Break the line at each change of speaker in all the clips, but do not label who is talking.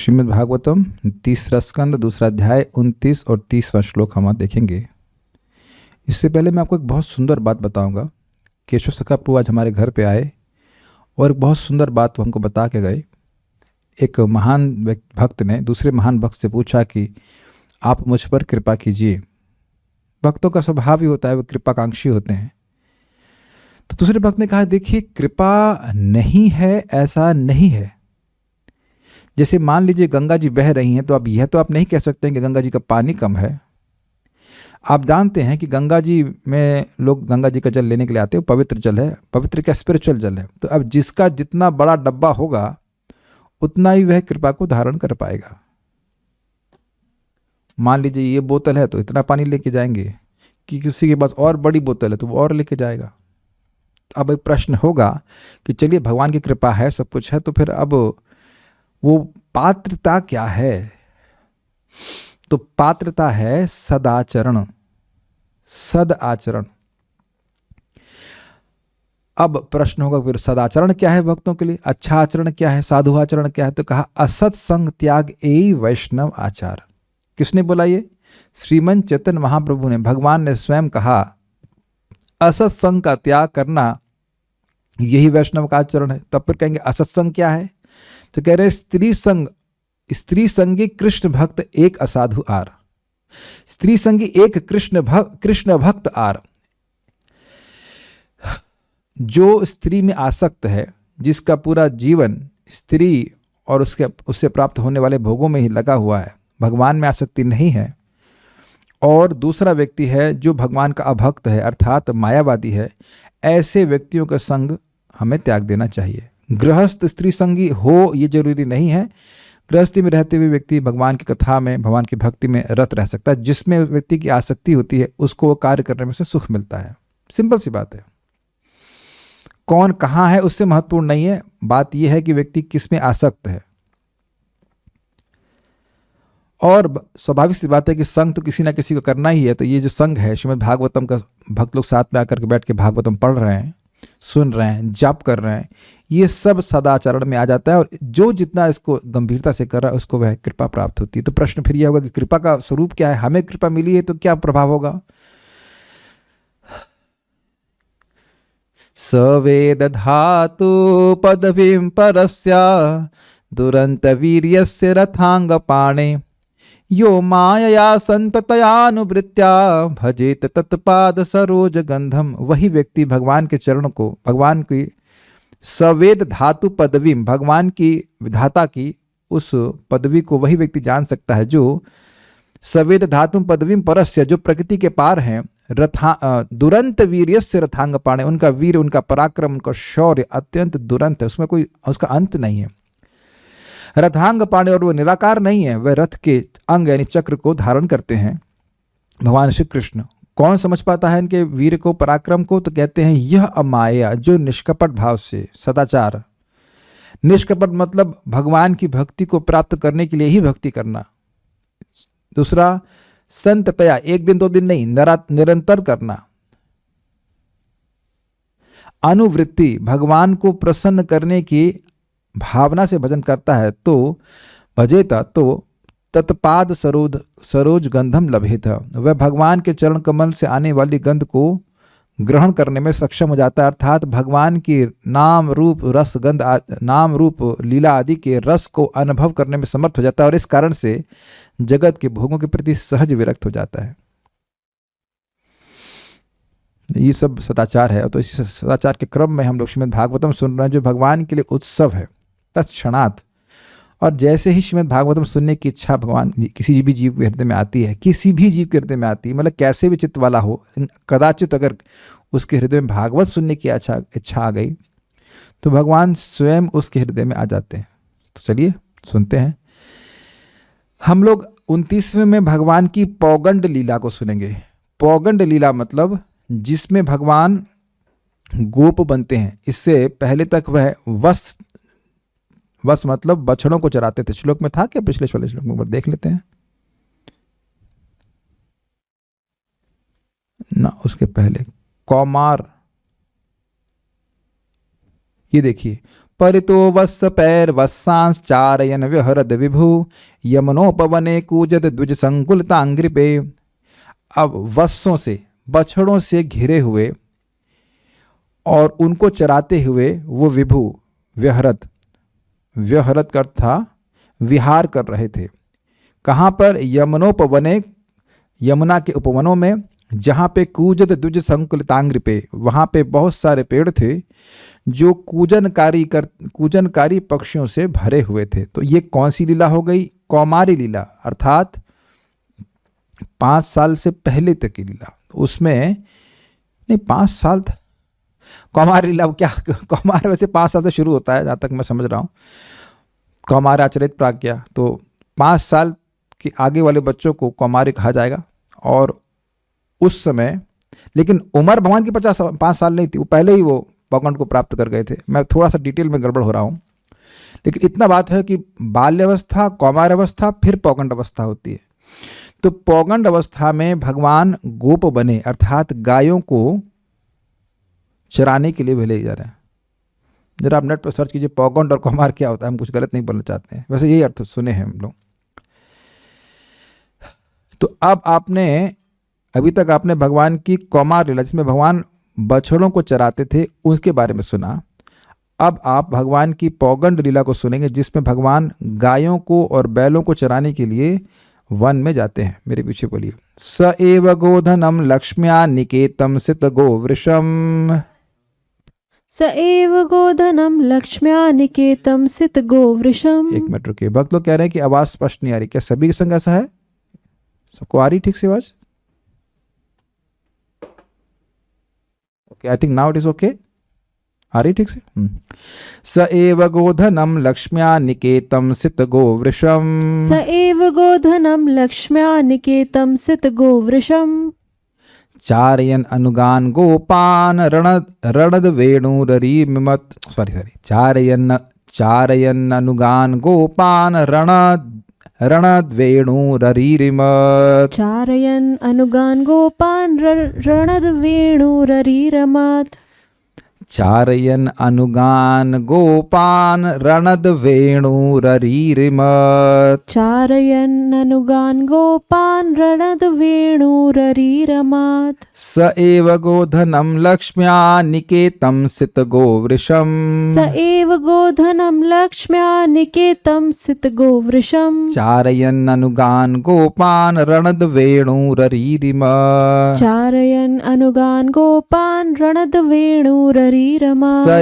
श्रीमद् भागवतम तीसरा स्कंद दूसरा अध्याय 29 और 30वां श्लोक हम आज देखेंगे। इससे पहले मैं आपको एक बहुत सुंदर बात बताऊंगा। केशव सखा प्रभु आज हमारे घर पे आए और एक बहुत सुंदर बात वो हमको बता के गए। एक महान भक्त ने दूसरे महान भक्त से पूछा कि आप मुझ पर कृपा कीजिए। भक्तों का स्वभाव ही होता है, वो कृपाकांक्षी होते हैं। तो दूसरे भक्त ने कहा, देखिए कृपा नहीं है ऐसा नहीं है। जैसे मान लीजिए गंगा जी बह रही हैं, तो अब यह तो आप नहीं कह सकते हैं कि गंगा जी का पानी कम है। आप जानते हैं कि गंगा जी में लोग गंगा जी का जल लेने के लिए आते हैं, पवित्र जल है, पवित्र क्या स्पिरिचुअल जल है। तो अब जिसका जितना बड़ा डब्बा होगा उतना ही वह कृपा को धारण कर पाएगा। मान लीजिए ये बोतल है तो इतना पानी लेके जाएंगे, कि किसी के पास और बड़ी बोतल है तो वो और लेके जाएगा। अब एक प्रश्न होगा कि चलिए भगवान की कृपा है, सब कुछ है, तो फिर अब वो पात्रता क्या है? तो पात्रता है सदाचरण, सद आचरण। अब प्रश्न होगा फिर सदाचरण क्या है भक्तों के लिए, अच्छा आचरण क्या है, साधु आचरण क्या है? तो कहा असत संग त्याग ए वैष्णव आचार। किसने बोला ये? श्रीमन चैतन्य महाप्रभु ने। भगवान ने स्वयं कहा असत संग का त्याग करना यही वैष्णव का आचरण है। तब फिर कहेंगे असत्संग क्या है? तो कह रहे स्त्री संगी कृष्ण भक्त एक असाधु आर। स्त्री संगी एक कृष्ण भक्त आर। जो स्त्री में आसक्त है, जिसका पूरा जीवन स्त्री और उससे प्राप्त होने वाले भोगों में ही लगा हुआ है, भगवान में आसक्ति नहीं है। और दूसरा व्यक्ति है जो भगवान का अभक्त है, अर्थात मायावादी है। ऐसे व्यक्तियों का संग हमें त्याग देना चाहिए। गृहस्थ स्त्री संगी हो ये जरूरी नहीं है। गृहस्थी में रहते हुए व्यक्ति भगवान की कथा में, भगवान की भक्ति में रत रह सकता है। जिसमें व्यक्ति की आसक्ति होती है उसको वो कार्य करने में से सुख मिलता है। सिंपल सी बात है। कौन कहाँ है उससे महत्वपूर्ण नहीं है, बात यह है कि व्यक्ति किस में आसक्त है। और स्वाभाविक सी बात है कि संग तो किसी ना किसी को करना ही है। तो ये जो संग है, श्रीमद् भागवतम का भक्त लोग साथ में आकर के बैठ के भागवतम पढ़ रहे हैं, सुन रहे हैं, जाप कर रहे हैं, ये सब सदाचरण में आ जाता है। और जो जितना इसको गंभीरता से कर रहा है उसको वह कृपा प्राप्त होती है। तो प्रश्न फिर यह होगा कि कृपा का स्वरूप क्या है? हमें कृपा मिली है तो क्या प्रभाव होगा? सवेद धातु पदवीं परस्या दुरंत वीर्यस्य रथांग पाणे यो मायया संततयानुवृत्त्या भजेत तत्पाद सरोज गंधम। वही व्यक्ति भगवान के चरण को, भगवान की सवेद धातु पदवी, भगवान की विधाता की उस पदवी को वही व्यक्ति जान सकता है जो सवेद धातु पदवी परस्य, जो प्रकृति के पार हैं। दुरंत वीर्यस्य रथांग पाणे, उनका वीर, उनका पराक्रम, उनका शौर्य अत्यंत दुरंत है, उसमें कोई उसका अंत नहीं है। रथांग पाणे, और वो निराकार नहीं है, वह रथ के अंग यानी चक्र को धारण करते हैं भगवान श्री कृष्ण। कौन समझ पाता है इनके वीर को, पराक्रम को? तो कहते हैं यह अमाया, जो निष्कपट भाव से, सदाचार। निष्कपट मतलब भगवान की भक्ति को प्राप्त करने के लिए ही भक्ति करना। दूसरा संततया, एक दिन दो दिन नहीं, निरंतर करना। अनुवृत्ति, भगवान को प्रसन्न करने की भावना से भजन करता है। तो भजेता, तो तत्पाद सरोज गंधम लभेत, वह भगवान के चरण कमल से आने वाली गंध को ग्रहण करने में सक्षम हो जाता है। अर्थात भगवान की नाम रूप रस गंध, नाम रूप लीला आदि के रस को अनुभव करने में समर्थ हो जाता है। और इस कारण से जगत के भोगों के प्रति सहज विरक्त हो जाता है। ये सब सदाचार है। तो इसी सदाचार के क्रम में हम लोग श्रीमद् भागवतम सुन रहे हैं, जो भगवान के लिए उत्सव है तत्क्षणात्। और जैसे ही श्रीमद् भागवतम सुनने की इच्छा भगवान किसी भी जीव के हृदय में आती है, किसी भी जीव के हृदय में आती है, मतलब कैसे भी चित्त वाला हो, कदाचित अगर उसके हृदय में भागवत सुनने की इच्छा आ गई तो भगवान स्वयं उसके हृदय में आ जाते हैं। तो चलिए सुनते हैं। हम लोग 29वें में भगवान की पौगंड लीला को सुनेंगे। पौगंड लीला मतलब जिसमें भगवान गोप बनते हैं। इससे पहले तक वह वस मतलब बछड़ों को चराते थे। श्लोक में था क्या? पिछले वाले श्लोक में देख लेते हैं ना, उसके पहले कौमार। ये देखिए परितो वत्स पैर वत्सांस चारयन व्यहरद विभु यमनोपवने कूजद द्विज संकुलतांग्रिपे। अब वत्सों से, बछड़ों से घिरे हुए और उनको चराते हुए वो विभु व्यहरत, व्यहरत का अर्थ था विहार कर रहे थे। कहाँ पर? यमनोपवने, यमुना के उपवनों में, जहाँ पे कूजत द्विज संकुलितांग्र पे, वहाँ पे बहुत सारे पेड़ थे जो कूजनकारी पक्षियों से भरे हुए थे। तो ये कौन सी लीला हो गई? कौमारी लीला, अर्थात 5 साल से पहले तक की लीला। उसमें नहीं, 5 साल था कौमार लीला। क्या कौमार वैसे 5 साल से शुरू होता है, जहाँ तक मैं समझ रहा हूँ, कौमार आचरित प्राज्ञा। तो 5 साल के आगे वाले बच्चों को कौमारी कहा जाएगा। और उस समय, लेकिन उम्र भगवान की 5 साल नहीं थी, वो पहले ही वो पौगंड को प्राप्त कर गए थे। मैं थोड़ा सा डिटेल में गड़बड़ हो रहा हूँ, लेकिन इतना बात है कि बाल्यावस्था, कौमार अवस्था, फिर पौगंड अवस्था होती है। तो पौगंड अवस्था में भगवान गोप बने, अर्थात गायों को चराने के लिए भेजे जा रहे हैं। जरा आप नेट पर सर्च कीजिए पौगंड और कौमार क्या होता है। हम कुछ गलत नहीं बोलना चाहते हैं, वैसे यही अर्थ सुने हैं हम लोग। तो अब आपने, अभी तक आपने भगवान की कौमार लीला, जिसमें भगवान बछड़ों को चराते थे, उसके बारे में सुना। अब आप भगवान की पौगंड लीला को सुनेंगे, जिसमें भगवान गायों को और बैलों को चराने के लिए वन में जाते हैं। मेरे पीछे बोलिए। स एव गोधनम लक्ष्म्या निकेतम सित गोवृषम।
स एव गोधनम लक्ष्म्या निकेतम सित गोवृषम।
1 मिनट रुकिए, भक्त लोग कह रहे हैं कि आवाज स्पष्ट नहीं आ रही। क्या सभी के संग ऐसा है? सबको आ रही ठीक से आवाज? Okay, I think now it is okay. आ रही ठीक से? स एव गोधनम लक्ष्म्या निकेतम सित गोवृषम।
स एव गोधनम लक्ष्म्या निकेतम सित गोवृषम।
चारयन अनुगान गोपान रणद वेणुररीमिमत। चारयन अनुगान गोपान रणद वेणुररीरिमत।
चारयन अनुगान गोपान रणद वेणुररीरमत।
चारयन अनुगान गोपान रणद वेणुररीरिमत।
चारयन अनुगान गोपान रणद वेणुररीरमत।
स एव गोधनम लक्ष्म्या निकेतम सित गोवृषम।
स एव गोधनम लक्ष्म्या निकेतम सित गोवृषम।
चारयन अनुगान गोपान रणद वेणुररीरिमत।
चारयन अनुगान गोपान रणद वेणुररीरमत।
स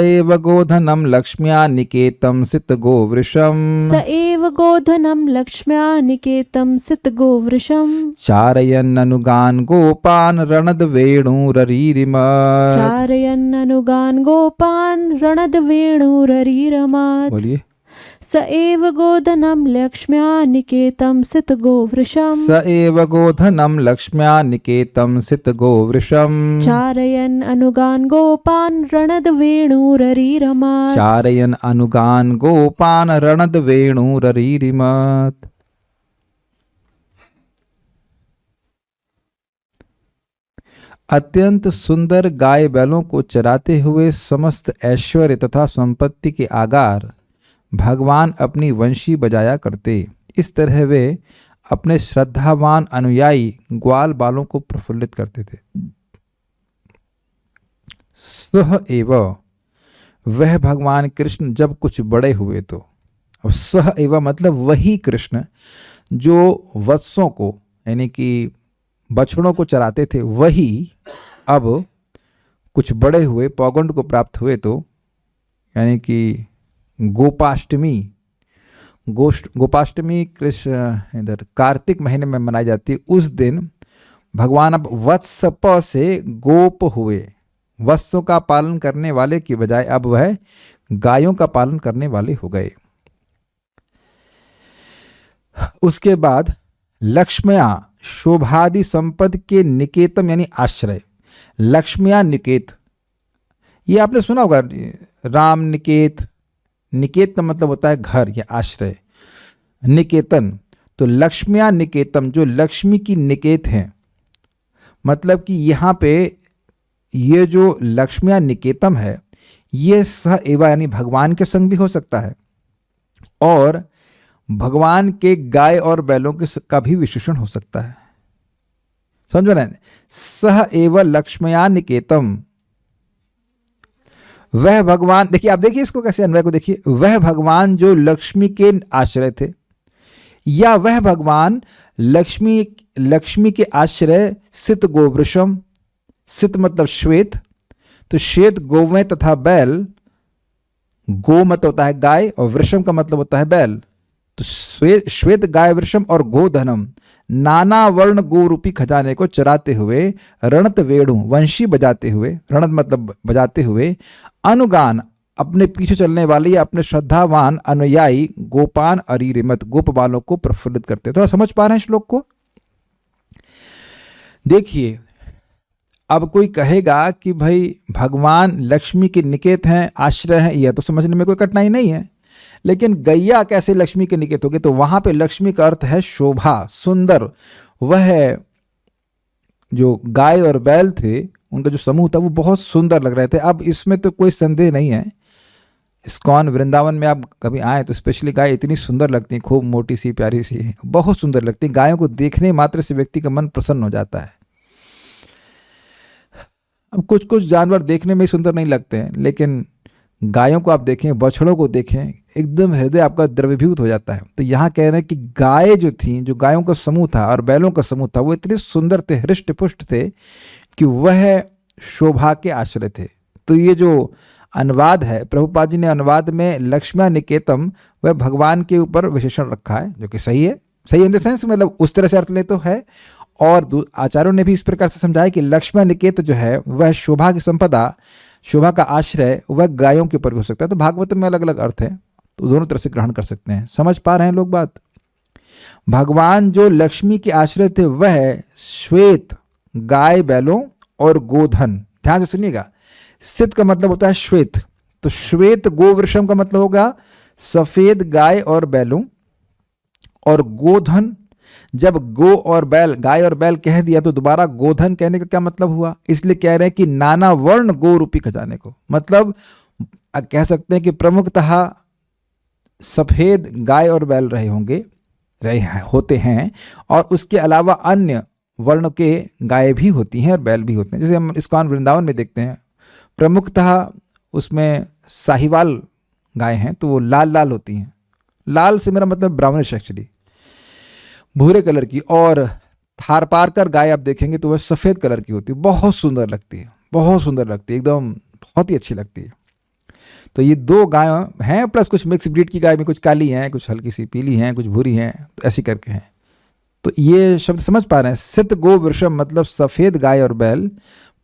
एव गोधनम लक्ष्म्या निकेतम सित गोवृषम।
स एव गोधनम लक्ष्म्या निकेतम सित गोवृषम।
चारयन अनुगान गोपान रणद वेणुररीरिमत।
चारयन अनुगान गोपान रणद वेणुररीरमत।
बोलिए।
स एव गोधनम लक्ष्म्या निकेतम सित गोवृषम।
स एव गोधनम लक्ष्म्या निकेतम सित गोवृषम।
चारयन अनुगान गोपान रणद वेणुररीरमत।
चारयन अनुगान गोपान रणद वेणुररीरिमत। अत्यंत सुंदर गाय बैलों को चराते हुए समस्त ऐश्वर्य तथा संपत्ति के आगार भगवान अपनी वंशी बजाया करते। इस तरह वे अपने श्रद्धावान अनुयायी ग्वाल बालों को प्रफुल्लित करते थे। सह एव, वह भगवान कृष्ण जब कुछ बड़े हुए तो, अब सह एव मतलब वही कृष्ण जो वत्सों को यानी कि बछड़ों को चराते थे, वही अब कुछ बड़े हुए, पौगंड को प्राप्त हुए तो, यानी कि गोपाष्टमी, गोपाष्टमी कृष्ण इधर कार्तिक महीने में मनाई जाती है। उस दिन भगवान अब वत्स प से गोप हुए, वत्सों का पालन करने वाले की बजाय अब वह गायों का पालन करने वाले हो गए। उसके बाद लक्ष्म्या, शोभादि संपद के निकेतम यानी आश्रय। लक्ष्म्या निकेत, ये आपने सुना होगा, राम निकेत। निकेत का मतलब होता है घर या आश्रय, निकेतन। तो लक्ष्म्या निकेतम, जो लक्ष्मी की निकेत हैं, मतलब कि यहाँ पे ये जो लक्ष्म्या निकेतम है, ये सह एवा यानी भगवान के संग भी हो सकता है और भगवान के गाय और बैलों के का भी विशेषण हो सकता है। समझ रहे हैं? सह एव लक्ष्मया निकेतम, वह भगवान, देखिए आप देखिए इसको कैसे अन्वय को देखिए, वह भगवान जो लक्ष्मी के आश्रय थे, या वह भगवान लक्ष्मी के आश्रय सित गोवृषम, सित मतलब श्वेत, तो श्वेत गौवें तथा बैल, गो मतलब होता है गाय और वृषम का मतलब होता है बैल, तो श्वेत गाय वृषम और गोधनम, नाना वर्ण गो रूपी खजाने को चराते हुए, रणत वेणु वंशी बजाते हुए, रणत मतलब बजाते हुए, अनुगान अपने पीछे चलने वाले या अपने श्रद्धावान अनुयायी गोपान अरिरिमत गोप बालों को प्रफुल्लित करते। तो समझ पा रहे हैं श्लोक को? देखिए अब कोई कहेगा कि भाई भगवान लक्ष्मी के निकेत हैं, आश्रय हैं, यह तो समझने में कोई कठिनाई नहीं है, लेकिन गैया कैसे लक्ष्मी के निकेत होगी? तो वहां पे लक्ष्मी का अर्थ है शोभा, सुंदर। वह जो गाय और बैल थे उनका जो समूह था वो बहुत सुंदर लग रहे थे। अब इसमें तो कोई संदेह नहीं है, इस्कॉन वृंदावन में आप कभी आए तो स्पेशली गाय इतनी सुंदर लगती है, खूब मोटी सी प्यारी सी, बहुत सुंदर लगती है। गायों को देखने मात्र से व्यक्ति का मन प्रसन्न हो जाता है। अब कुछ कुछ जानवर देखने में सुंदर नहीं लगते हैं, लेकिन गायों को आप देखें, बछड़ों को देखें, एकदम हृदय आपका द्रवीभूत हो जाता है। तो यहाँ कह रहे हैं कि गाय जो थी, जो गायों का समूह था और बैलों का समूह था, वो इतने सुंदर थे, हृष्ट पुष्ट थे कि वह शोभा के आश्रय थे। तो ये जो अनुवाद है, प्रभुपाद जी ने अनुवाद में लक्ष्म्या निकेतम, वह भगवान के ऊपर विशेषण रखा है, जो कि सही है। सही इन द सेंस मतलब उस तरह से अर्थ ले तो है। और आचार्यों ने भी इस प्रकार से समझाया कि लक्ष्म्या निकेत जो है वह शोभा की संपदा, शोभा का आश्रय, वह गायों के ऊपर भी हो सकता है। तो भागवत में अलग अलग अर्थ है, तो दोनों तरह से ग्रहण कर सकते हैं। समझ पा रहे हैं लोग बात? भगवान जो लक्ष्मी के आश्रय थे वह श्वेत गाय बैलों और गोधन, ध्यान से सुनिएगा, सित का मतलब होता है श्वेत, तो श्वेत गोवृषम का मतलब होगा सफेद गाय और बैलों, और गोधन, जब गो और बैल, गाय और बैल कह दिया तो दोबारा गोधन कहने का क्या मतलब हुआ? इसलिए कह रहे हैं कि नाना वर्ण गो रूपी खजाने को, मतलब कह सकते हैं कि प्रमुखतः सफेद गाय और बैल होते हैं, और उसके अलावा अन्य वर्ण के गाय भी होती हैं और बैल भी होते हैं। जैसे हम इस्कॉन वृंदावन में देखते हैं, प्रमुखतः उसमें साहिवाल गाय हैं तो वो लाल लाल होती हैं, लाल से मेरा मतलब ब्राउनिश एक्चुअली, भूरे कलर की, और थारपारकर गाय आप देखेंगे तो वह सफ़ेद कलर की होती है, बहुत सुंदर लगती है, बहुत सुंदर लगती है, एकदम बहुत ही अच्छी लगती है। तो ये दो गाय हैं, प्लस कुछ मिक्स ब्रीड की गाय में, कुछ काली हैं, कुछ हल्की सी पीली हैं, कुछ भूरी हैं, तो ऐसी करके हैं। तो ये शब्द समझ पा रहे हैं? सित गो वृषम मतलब सफ़ेद गाय और बैल,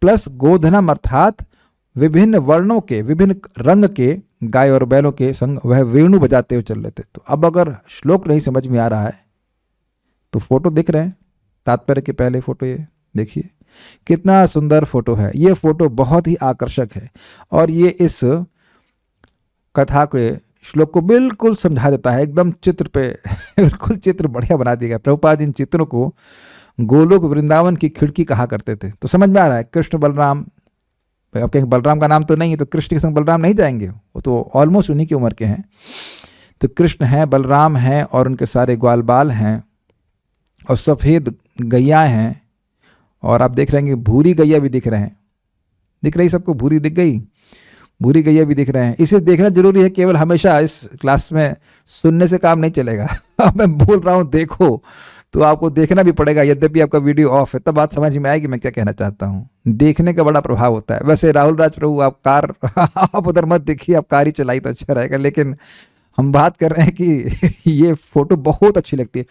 प्लस गोधनम अर्थात विभिन्न वर्णों के, विभिन्न रंग के गाय और बैलों के संग वह वेणु बजाते हुए चल रहे थे। तो अब अगर श्लोक नहीं समझ में आ रहा है तो फोटो दिख रहे हैं, तात्पर्य के पहले फोटो ये देखिए, कितना सुंदर फोटो है। ये फोटो बहुत ही आकर्षक है और ये इस कथा के श्लोक को बिल्कुल समझा देता है, एकदम चित्र पे बिल्कुल चित्र बढ़िया बना दिया। प्रभुपाद इन चित्रों को गोलोक वृंदावन की खिड़की कहा करते थे। तो समझ में आ रहा है, कृष्ण बलराम, अब कहेंगे बलराम का नाम तो नहीं है, तो कृष्ण के संग बलराम नहीं जाएंगे, वो तो ऑलमोस्ट उन्हीं की उम्र के हैं। तो कृष्ण हैं, बलराम हैं, और उनके सारे ग्वाल बाल हैं, और सफ़ेद गैया हैं, और आप देख रहे हैं भूरी गैया भी दिख रहे हैं, दिख रही सबको, भूरी दिख गई, भूरी गैया भी दिख रहे हैं। इसे देखना जरूरी है, केवल हमेशा इस क्लास में सुनने से काम नहीं चलेगा। अब मैं बोल रहा हूँ देखो, तो आपको देखना भी पड़ेगा, यद्यपि आपका वीडियो ऑफ है, तब बात समझ में आएगी मैं क्या कहना चाहता हूँ। देखने का बड़ा प्रभाव होता है। वैसे राहुल राज प्रभु, आप कार आप उधर मत देखिए, आप कार ही चलाई तो अच्छा रहेगा, लेकिन हम बात कर रहे हैं कि ये फोटो बहुत अच्छी लगती है।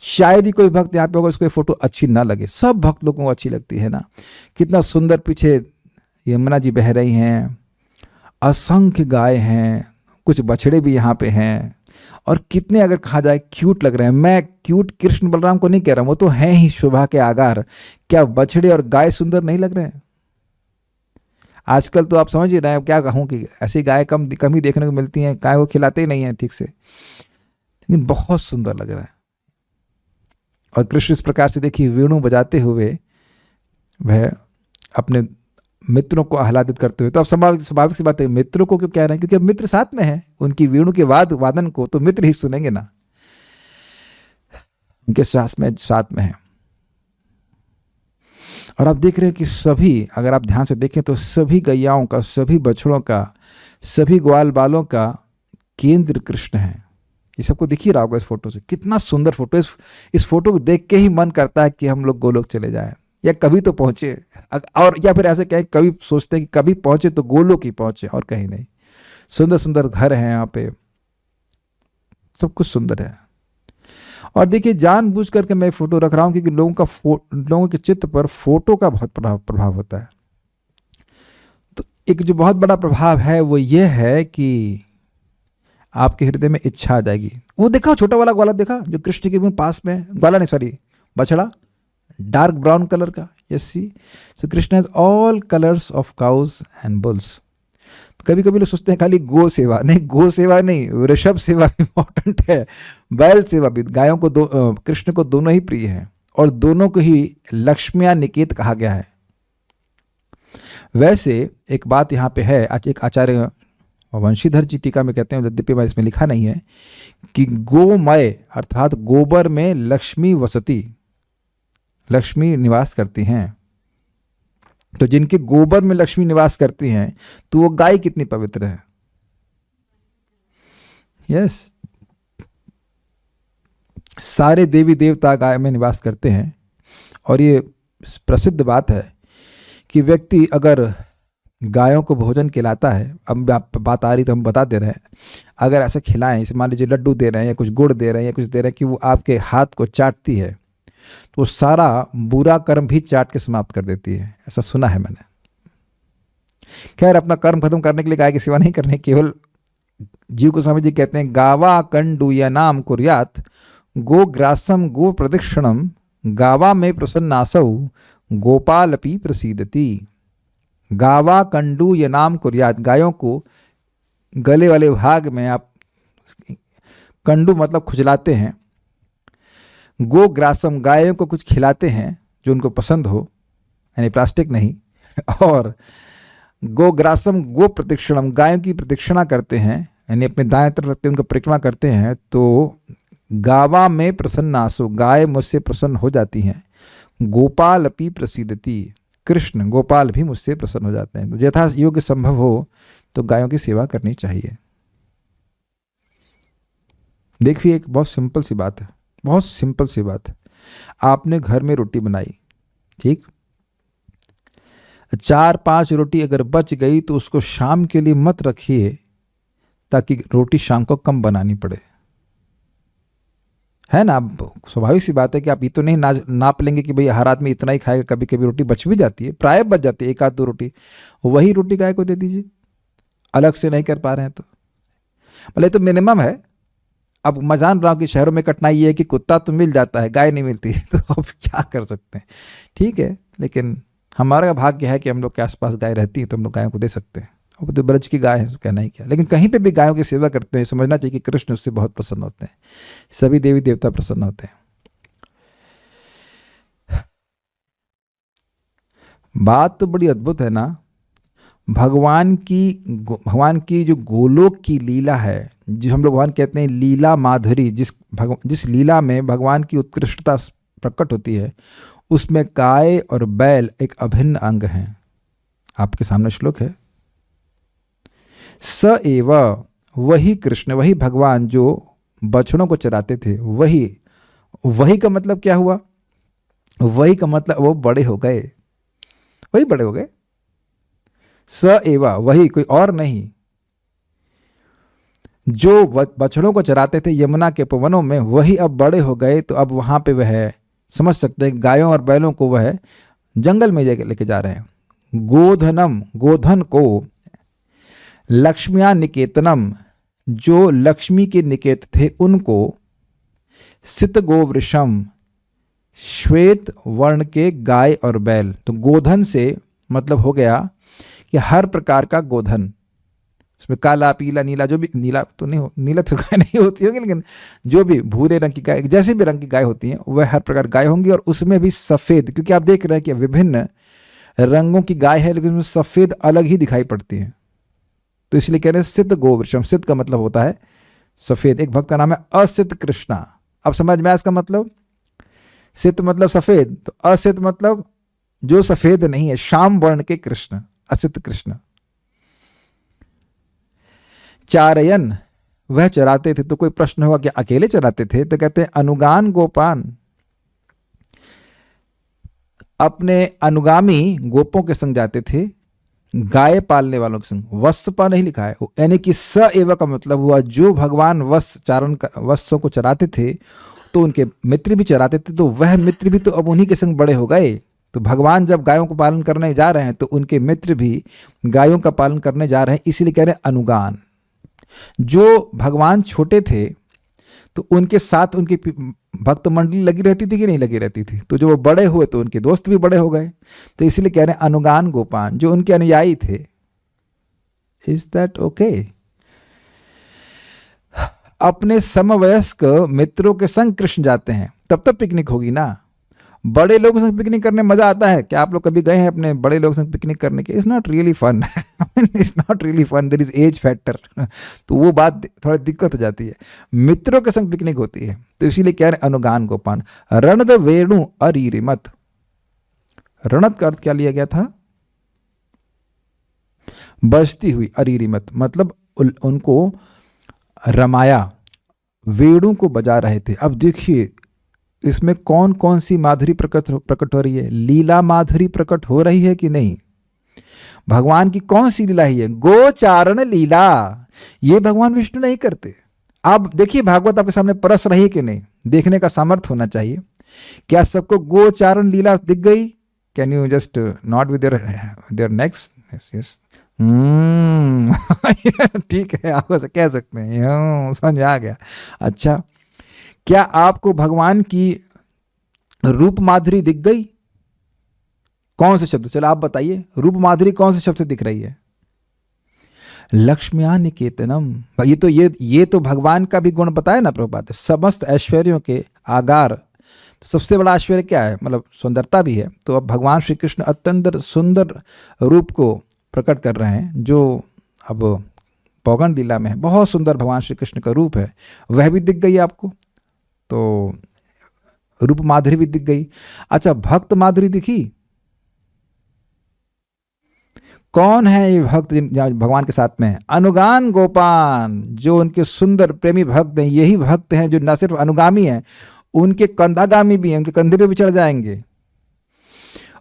शायद ही कोई भक्त यहाँ पे होगा उसको ये फोटो अच्छी ना लगे, सब भक्त लोगों को अच्छी लगती है ना। कितना सुंदर पीछे यमुना जी बह रही हैं, असंख्य गाय हैं, कुछ बछड़े भी यहाँ पे हैं, और कितने अगर कहा जाए क्यूट लग रहे हैं। मैं क्यूट कृष्ण बलराम को नहीं कह रहा हूँ, वो तो हैं ही शोभा के आगार। क्या बछड़े और गाय सुंदर नहीं लग रहे हैं? आजकल तो आप समझ ही रहे हैं, क्या कहूँ कि ऐसी गाय कम ही देखने को मिलती हैं, गाय को खिलाते ही नहीं हैं ठीक से, लेकिन बहुत सुंदर लग रहा है। और कृष्ण इस प्रकार से देखिए वेणु बजाते हुए वह अपने मित्रों को आह्लादित करते हुए। तो अब स्वाभाविक स्वाभाविक सी बात है, मित्रों को क्यों कह रहे हैं? क्योंकि अब मित्र साथ में है, उनकी वेणु के वादन को तो मित्र ही सुनेंगे ना, उनके साथ में है। और आप देख रहे हैं कि सभी, अगर आप ध्यान से देखें तो सभी गैयाओं का, सभी बछड़ों का, सभी ग्वाल बालों का केंद्र कृष्ण है। ये सबको दिख ही रहा होगा इस फोटो से। कितना सुंदर फोटो। इस फोटो को देख के ही मन करता है कि हम लोग गोलोक चले जाएं, या कभी तो पहुंचे, और या फिर ऐसे कहें, कभी सोचते हैं कि कभी पहुंचे तो गोलोक ही पहुंचे और कहीं नहीं। सुंदर सुंदर घर हैं यहाँ पे, सब कुछ सुंदर है। और देखिए, जानबूझ करके मैं फोटो रख रहा हूं क्योंकि लोगों के चित्त पर फोटो का बहुत प्रभाव होता है। तो एक जो बहुत बड़ा प्रभाव है वो ये है कि आपके हृदय में इच्छा आ जाएगी। वो देखा छोटा वाला ग्वाला, देखा जो कृष्ण के पास में है, ग्वाला नहीं सॉरी बछड़ा, डार्क ब्राउन कलर का। Yes see, so Krishna has all colours of cows and bulls. कभी कभी लोग सोचते हैं खाली गो सेवा, नहीं, गो सेवा नहीं, वृषभ सेवा भी इंपॉर्टेंट है, बैल सेवा भी। गायों को कृष्ण को दोनों ही प्रिय है, और दोनों को ही लक्ष्म्या निकेत कहा गया है। वैसे एक बात यहाँ पे है, एक आचार्य वंशीधर जी टीका में कहते हैं, यद्यपि मैं इसमें लिखा नहीं है, कि गोमय अर्थात गोबर में लक्ष्मी वसती, लक्ष्मी निवास करती हैं। तो जिनके गोबर में लक्ष्मी निवास करती हैं तो वो गाय कितनी पवित्र है। यस, सारे देवी देवता गाय में निवास करते हैं। और ये प्रसिद्ध बात है कि व्यक्ति अगर गायों को भोजन खिलाता है, अब बात आ रही तो हम बता दे रहे हैं, अगर ऐसा खिलाएं, जैसे मान लीजिए लड्डू दे रहे हैं या कुछ गुड़ दे रहे हैं या कुछ दे रहे हैं कि वो आपके हाथ को चाटती है, तो सारा बुरा कर्म भी चाट के समाप्त कर देती है। ऐसा सुना है मैंने। खैर, अपना कर्म खत्म करने के लिए गाय की सेवा नहीं करनी, केवल जीव गोस्वामी जी कहते हैं, गावा कंडूयनाम कुर्यात गो ग्रासम गो प्रदक्षिणम गावा में प्रसन्नासौ गोपालपि प्रसीदति। गावा कंडूयनाम कुर्यात, गायों को गले वाले भाग में आप, कंडू मतलब खुजलाते हैं, गो ग्रासम गायों को कुछ खिलाते हैं जो उनको पसंद हो, यानी प्लास्टिक नहीं, और गो ग्रासम गो प्रदक्षिणम गायों की प्रदक्षिणा करते हैं, यानी अपने दाएं तरफ रखते उनका परिक्रमा करते हैं, तो गावा में प्रसन्नासु गाय मुझसे प्रसन्न हो जाती हैं, गोपाल अपि प्रसीदति कृष्ण गोपाल भी मुझसे प्रसन्न हो जाते हैं। तो यथा योग्य संभव हो तो गायों की सेवा करनी चाहिए। देखिए, एक बहुत सिंपल सी बात है, बहुत सिंपल सी बात है। आपने घर में रोटी बनाई, ठीक, 4-5 रोटी अगर बच गई तो उसको शाम के लिए मत रखिए, ताकि रोटी शाम को कम बनानी पड़े, है ना। स्वाभाविक सी बात है कि आप ये तो नहीं नाप लेंगे कि भाई हर आदमी इतना ही खाएगा, कभी कभी रोटी बच भी जाती है, प्राय बच जाती है, 1-2 रोटी, वही रोटी गाय को दे दीजिए, अलग से नहीं कर पा रहे हैं तो। भले तो मिनिमम है। अब मैं जान रहा हूँ कि शहरों में कठिनाई ये है कि कुत्ता तो मिल जाता है, गाय नहीं मिलती, तो अब क्या कर सकते हैं, ठीक है। लेकिन हमारा भाग्य है कि हम लोग के आसपास गाय रहती है, तो हम लोग गायों को दे सकते हैं। अब तो ब्रज की गाय है, तो कहना ही क्या। लेकिन कहीं पे भी गायों की सेवा करते हैं, समझना चाहिए कि कृष्ण उससे बहुत प्रसन्न होते हैं, सभी देवी देवता प्रसन्न होते हैं। बात तो बड़ी अद्भुत है ना। भगवान की जो गोलोक की लीला है, जो हम लोग भगवान कहते हैं लीला माधुरी, जिस लीला में भगवान की उत्कृष्टता प्रकट होती है, उसमें गाय और बैल एक अभिन्न अंग हैं। आपके सामने श्लोक है, स एव, वही कृष्ण, वही भगवान जो बछड़ों को चराते थे, वही का मतलब क्या हुआ? वही का मतलब वो बड़े हो गए, वही बड़े हो गए। स एवा, वही, कोई और नहीं। जो बछड़ों को चराते थे यमुना के उपवनों में, वही अब बड़े हो गए, तो अब वहां पे वह, समझ सकते हैं, गायों और बैलों को वह जंगल में लेके जा रहे हैं। गोधनम, गोधन को, लक्ष्म्या निकेतनम, जो लक्ष्मी के निकेत थे उनको, सित गोवृषम, श्वेत वर्ण के गाय और बैल। तो गोधन से मतलब हो गया कि हर प्रकार का गोधन, उसमें काला पीला नीला, जो भी, नीला तो नहीं हो, नीला तो गाय नहीं होती होगी, लेकिन जो भी भूरे रंग की गाय, जैसे भी रंग की गाय होती हैं, वह हर प्रकार गाय होंगी, और उसमें भी सफ़ेद, क्योंकि आप देख रहे हैं कि विभिन्न रंगों की गाय है लेकिन उसमें सफेद अलग ही दिखाई पड़ती है, तो इसलिए कह रहे हैं सित गोवृषम। सित का मतलब होता है सफेद। एक भक्त का नाम है असित कृष्णा। अब समझ में आया इसका मतलब? सित मतलब सफेद, तो असित मतलब जो सफेद नहीं है, श्याम वर्ण के कृष्ण, असित कृष्ण। चारयन, वह चराते थे। तो कोई प्रश्न होगा कि अकेले चराते थे? तो कहते हैं अनुगान गोपान, अपने अनुगामी गोपों के संग जाते थे, गाय पालने वालों के संग। वत्सपा नहीं लिखा है, यानी कि स एव का मतलब हुआ जो भगवान वत्सों को चराते थे तो उनके मित्र भी चराते थे, तो वह मित्र भी तो अब उन्हीं के संग बड़े हो गए। तो भगवान जब गायों को पालन करने जा रहे हैं तो उनके मित्र भी गायों का पालन करने जा रहे हैं, इसीलिए कह रहे हैं अनुगान। जो भगवान छोटे थे तो उनके साथ उनकी भक्त मंडली लगी रहती थी कि नहीं लगी रहती थी? तो जो वो बड़े हुए तो उनके दोस्त भी बड़े हो गए, तो इसलिए कह रहे हैं अनुगान गोपान, जो उनके अनुयायी थे। Is that okay? अपने समवयस्क मित्रों के संग कृष्ण जाते हैं, तब पिकनिक होगी ना। बड़े लोगों से पिकनिक करने में मजा आता है। क्या आप लोग कभी गए हैं अपने बड़े लोगों से पिकनिक करने के? It's not really fun. It's not really fun, there is age factor. तो वो बात थोड़ा दिक्कत हो जाती है। मित्रों के संग पिकनिक होती है, तो इसीलिए कह रहे हैं अनुगान गोपान। रणद वेणु अरिरिमत, रणद का अर्थ क्या लिया गया था? बजती हुई। अरिरिमत मतलब उनको रमाया, वेणु को बजा रहे थे। अब देखिए इसमें कौन कौन सी माधुरी प्रकट हो रही है? लीला माधुरी प्रकट हो रही है कि नहीं? भगवान की कौन सी लीला ही है? गोचारण लीला। ये भगवान विष्णु नहीं करते। आप देखिए भागवत आपके सामने परस रही है कि नहीं, देखने का सामर्थ्य होना चाहिए। क्या सबको गोचारण लीला दिख गई? Can you just not with their next? Yes yes, ठीक है, आप कह सकते हैं, समझ आ गया। अच्छा, क्या आपको भगवान की रूप माधुरी दिख गई? कौन से शब्द? चलो आप बताइए, रूप माधुरी कौन से शब्द से दिख रही है? लक्ष्म्या निकेतनम। ये तो भगवान का भी गुण बताया ना प्रभुपाद, समस्त ऐश्वर्यों के आगार। तो सबसे बड़ा ऐश्वर्य क्या है? मतलब सुंदरता भी है। तो अब भगवान श्री कृष्ण अत्यंत सुंदर रूप को प्रकट कर रहे हैं, जो अब पौगंड लीला में है। बहुत सुंदर भगवान श्री कृष्ण का रूप है, वह भी दिख गई आपको। तो रूप माधुरी भी दिख गई। अच्छा, भक्त माधुरी दिखी? कौन है ये भक्त भगवान के साथ में? अनुगान गोपान, जो उनके सुंदर प्रेमी भक्त हैं। यही भक्त हैं जो न सिर्फ अनुगामी हैं, उनके कंधागामी भी हैं, उनके कंधे पे भी चढ़ जाएंगे,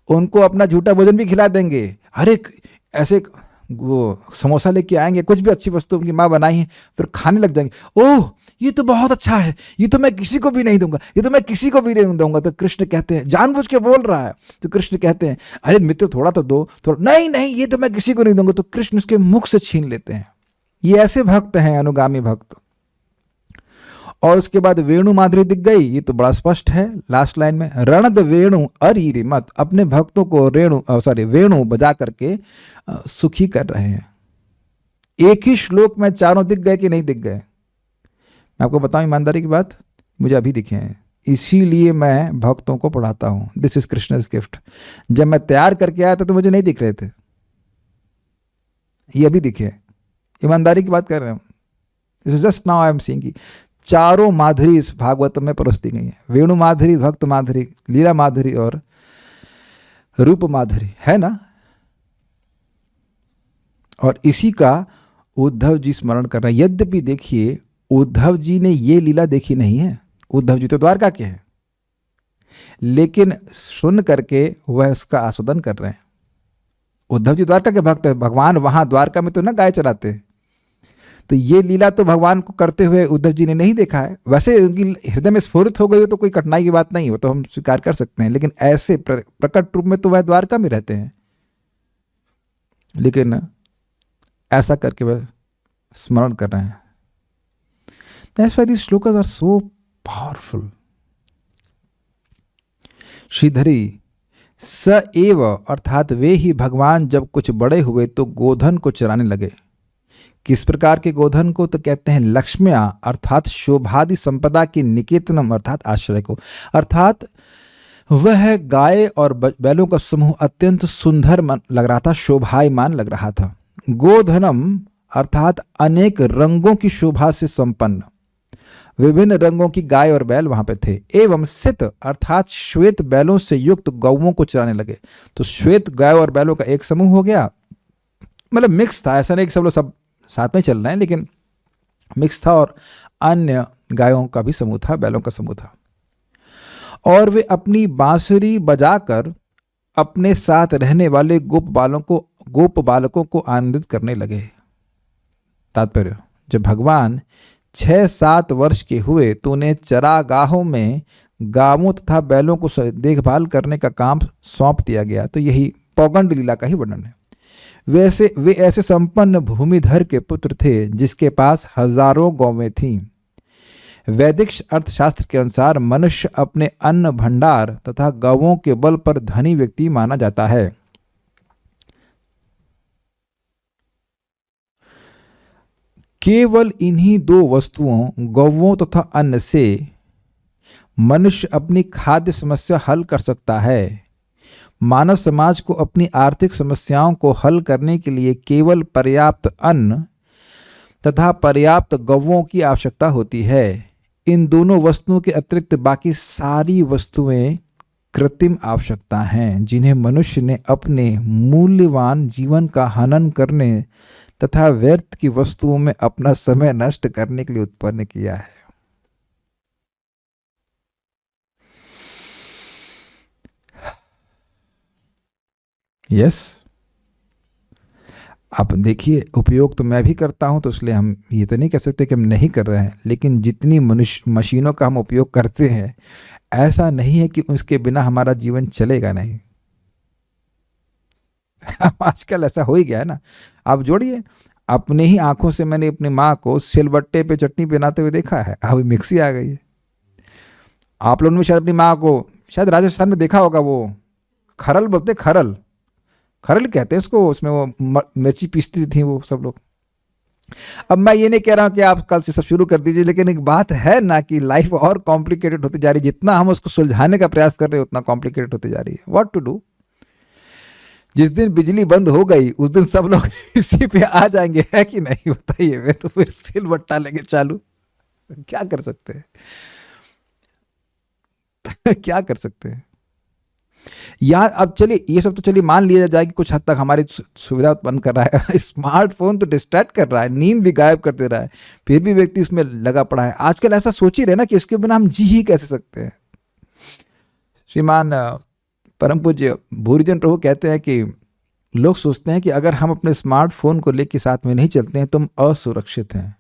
उनको अपना झूठा भोजन भी खिला देंगे। हर एक ऐसे वो समोसा लेके आएंगे, कुछ भी अच्छी वस्तु उनकी माँ बनाई है, फिर खाने लग जाएंगे। ओह ये तो बहुत अच्छा है, ये तो मैं किसी को भी नहीं दूंगा, ये तो मैं किसी को भी नहीं दूंगा। तो कृष्ण कहते हैं, जानबूझ के बोल रहा है, तो कृष्ण कहते हैं अरे मित्र थोड़ा तो दो, थोड़ा। नहीं नहीं, ये तो मैं किसी को नहीं दूंगा। तो कृष्ण उसके मुख से छीन लेते हैं। ये ऐसे भक्त हैं, अनुगामी भक्त। और उसके बाद वेणु माधुरी दिख गई, ये तो बड़ा स्पष्ट है लास्ट लाइन में। रणद वेणु अरिरिमत, अपने भक्तों को वेणु बजा करके सुखी कर रहे हैं। एक ही श्लोक में चारों दिख गए कि नहीं दिख गए? मैं आपको बताऊं ईमानदारी की बात, मुझे अभी दिखे हैं, इसीलिए मैं भक्तों को पढ़ाता हूं। This is Krishna's gift. जब मैं तैयार करके आया था तो मुझे नहीं दिख रहे थे, ये अभी दिखे। ईमानदारी की बात कर रहे हैं। This is just now I am seeing. चारों माधुरी इस भागवत में परोस दी गई है। वेणु माधुरी, भक्त माधुरी, लीला माधुरी और रूप माधुरी, है ना। और इसी का उद्धव जी स्मरण कर रहे हैं। यद्यपि देखिए उद्धव जी ने ये लीला देखी नहीं है, उद्धव जी तो द्वारका के हैं, लेकिन सुन करके वह उसका आस्वादन कर रहे हैं। उद्धव जी द्वारका के भक्त है, भगवान वहां द्वारका में तो ना गाय चराते हैं। तो ये लीला तो भगवान को करते हुए उद्धव जी ने नहीं देखा है। वैसे उनकी हृदय में स्फुरित हो गई हो तो कोई कठिनाई की बात नहीं, वो तो हम स्वीकार कर सकते हैं, लेकिन ऐसे प्रकट रूप में तो वह द्वारका में रहते हैं। लेकिन ऐसा करके वह स्मरण कर रहे हैं। That's why these shlokas are so powerful. श्रीधरी स एव, अर्थात वे ही भगवान जब कुछ बड़े हुए तो गोधन को चराने लगे। किस प्रकार के गोधन को? तो कहते हैं लक्ष्म्या, अर्थात शोभादि संपदा की निकेतनम, अर्थात आश्रय को। अर्थात वह गाय और बैलों का समूह अत्यंत सुंदर लग रहा था, शोभायमान लग रहा था। गोधनम अर्थात अनेक रंगों की शोभा से संपन्न विभिन्न रंगों की गाय और बैल वहां पे थे। एवं सित अर्थात श्वेत बैलों से युक्त गौओं को चराने लगे। तो श्वेत गाय और बैलों का एक समूह हो गया, मतलब मिक्स था, ऐसा नहीं कि सब लोग सब साथ में चल रहे हैं, लेकिन मिक्स था। और अन्य गायों का भी समूह था, बैलों का समूह था। और वे अपनी बांसुरी बजाकर अपने साथ रहने वाले गोप बालकों को आनंदित करने लगे। तात्पर्य, जब भगवान 6-7 वर्ष के हुए तो उन्हें चरागाहों में गावों तथा बैलों को देखभाल करने का काम सौंप दिया गया। तो यही पौगंड लीला का ही वर्णन है। वे ऐसे संपन्न भूमिधर के पुत्र थे जिसके पास हजारों गौवें थीं। वैदिक अर्थशास्त्र के अनुसार मनुष्य अपने अन्न भंडार तथा गौओं के बल पर धनी व्यक्ति माना जाता है। केवल इन्हीं 2 वस्तुओं, गौओं तथा अन्न से मनुष्य अपनी खाद्य समस्या हल कर सकता है। मानव समाज को अपनी आर्थिक समस्याओं को हल करने के लिए केवल पर्याप्त अन्न तथा पर्याप्त गौओं की आवश्यकता होती है। इन दोनों वस्तुओं के अतिरिक्त बाकी सारी वस्तुएं कृत्रिम आवश्यकता हैं, जिन्हें मनुष्य ने अपने मूल्यवान जीवन का हनन करने तथा व्यर्थ की वस्तुओं में अपना समय नष्ट करने के लिए उत्पन्न किया है। यस, अब देखिए, उपयोग तो मैं भी करता हूं, तो इसलिए हम ये तो नहीं कह सकते कि हम नहीं कर रहे हैं, लेकिन जितनी मशीनों का हम उपयोग करते हैं, ऐसा नहीं है कि उसके बिना हमारा जीवन चलेगा नहीं। आजकल ऐसा हो ही गया है ना। आप जोड़िए, अपने ही आंखों से मैंने अपनी माँ को सिलबट्टे पे चटनी बनाते हुए देखा है। अब मिक्सी आ गई है। आप लोगों ने शायद अपनी माँ को, शायद राजस्थान में देखा होगा, वो खरल बोलते, खरल खरल कहते हैं उसको, उसमें वो मिर्ची पीसती थी वो सब लोग। अब मैं ये नहीं कह रहा हूँ कि आप कल से सब शुरू कर दीजिए, लेकिन एक बात है ना कि लाइफ और कॉम्प्लिकेटेड होती जा रही है। जितना हम उसको सुलझाने का प्रयास कर रहे हैं उतना कॉम्प्लिकेटेड होती जा रही है। What to do. जिस दिन बिजली बंद हो गई उस दिन सब लोग इसी पे आ जाएंगे, है कि नहीं, बताइए। फिर सिलबट्टा लेंगे चालू। क्या कर सकते हैं क्या कर सकते हैं यार। अब चलिए, ये सब तो चलिए मान लिया जाए कि कुछ हद तक हमारी सुविधा उत्पन्न कर रहा है। स्मार्टफोन तो डिस्ट्रैक्ट कर रहा है, नींद भी गायब कर दे रहा है, फिर भी व्यक्ति उसमें लगा पड़ा है। आजकल ऐसा सोच ही रहे ना कि इसके बिना हम जी ही कैसे सकते हैं। श्रीमान परम पूज्य भूरिजन प्रभु कहते हैं कि लोग सोचते हैं कि अगर हम अपने स्मार्टफोन को लेकर साथ में नहीं चलते हैं तो हम असुरक्षित हैं।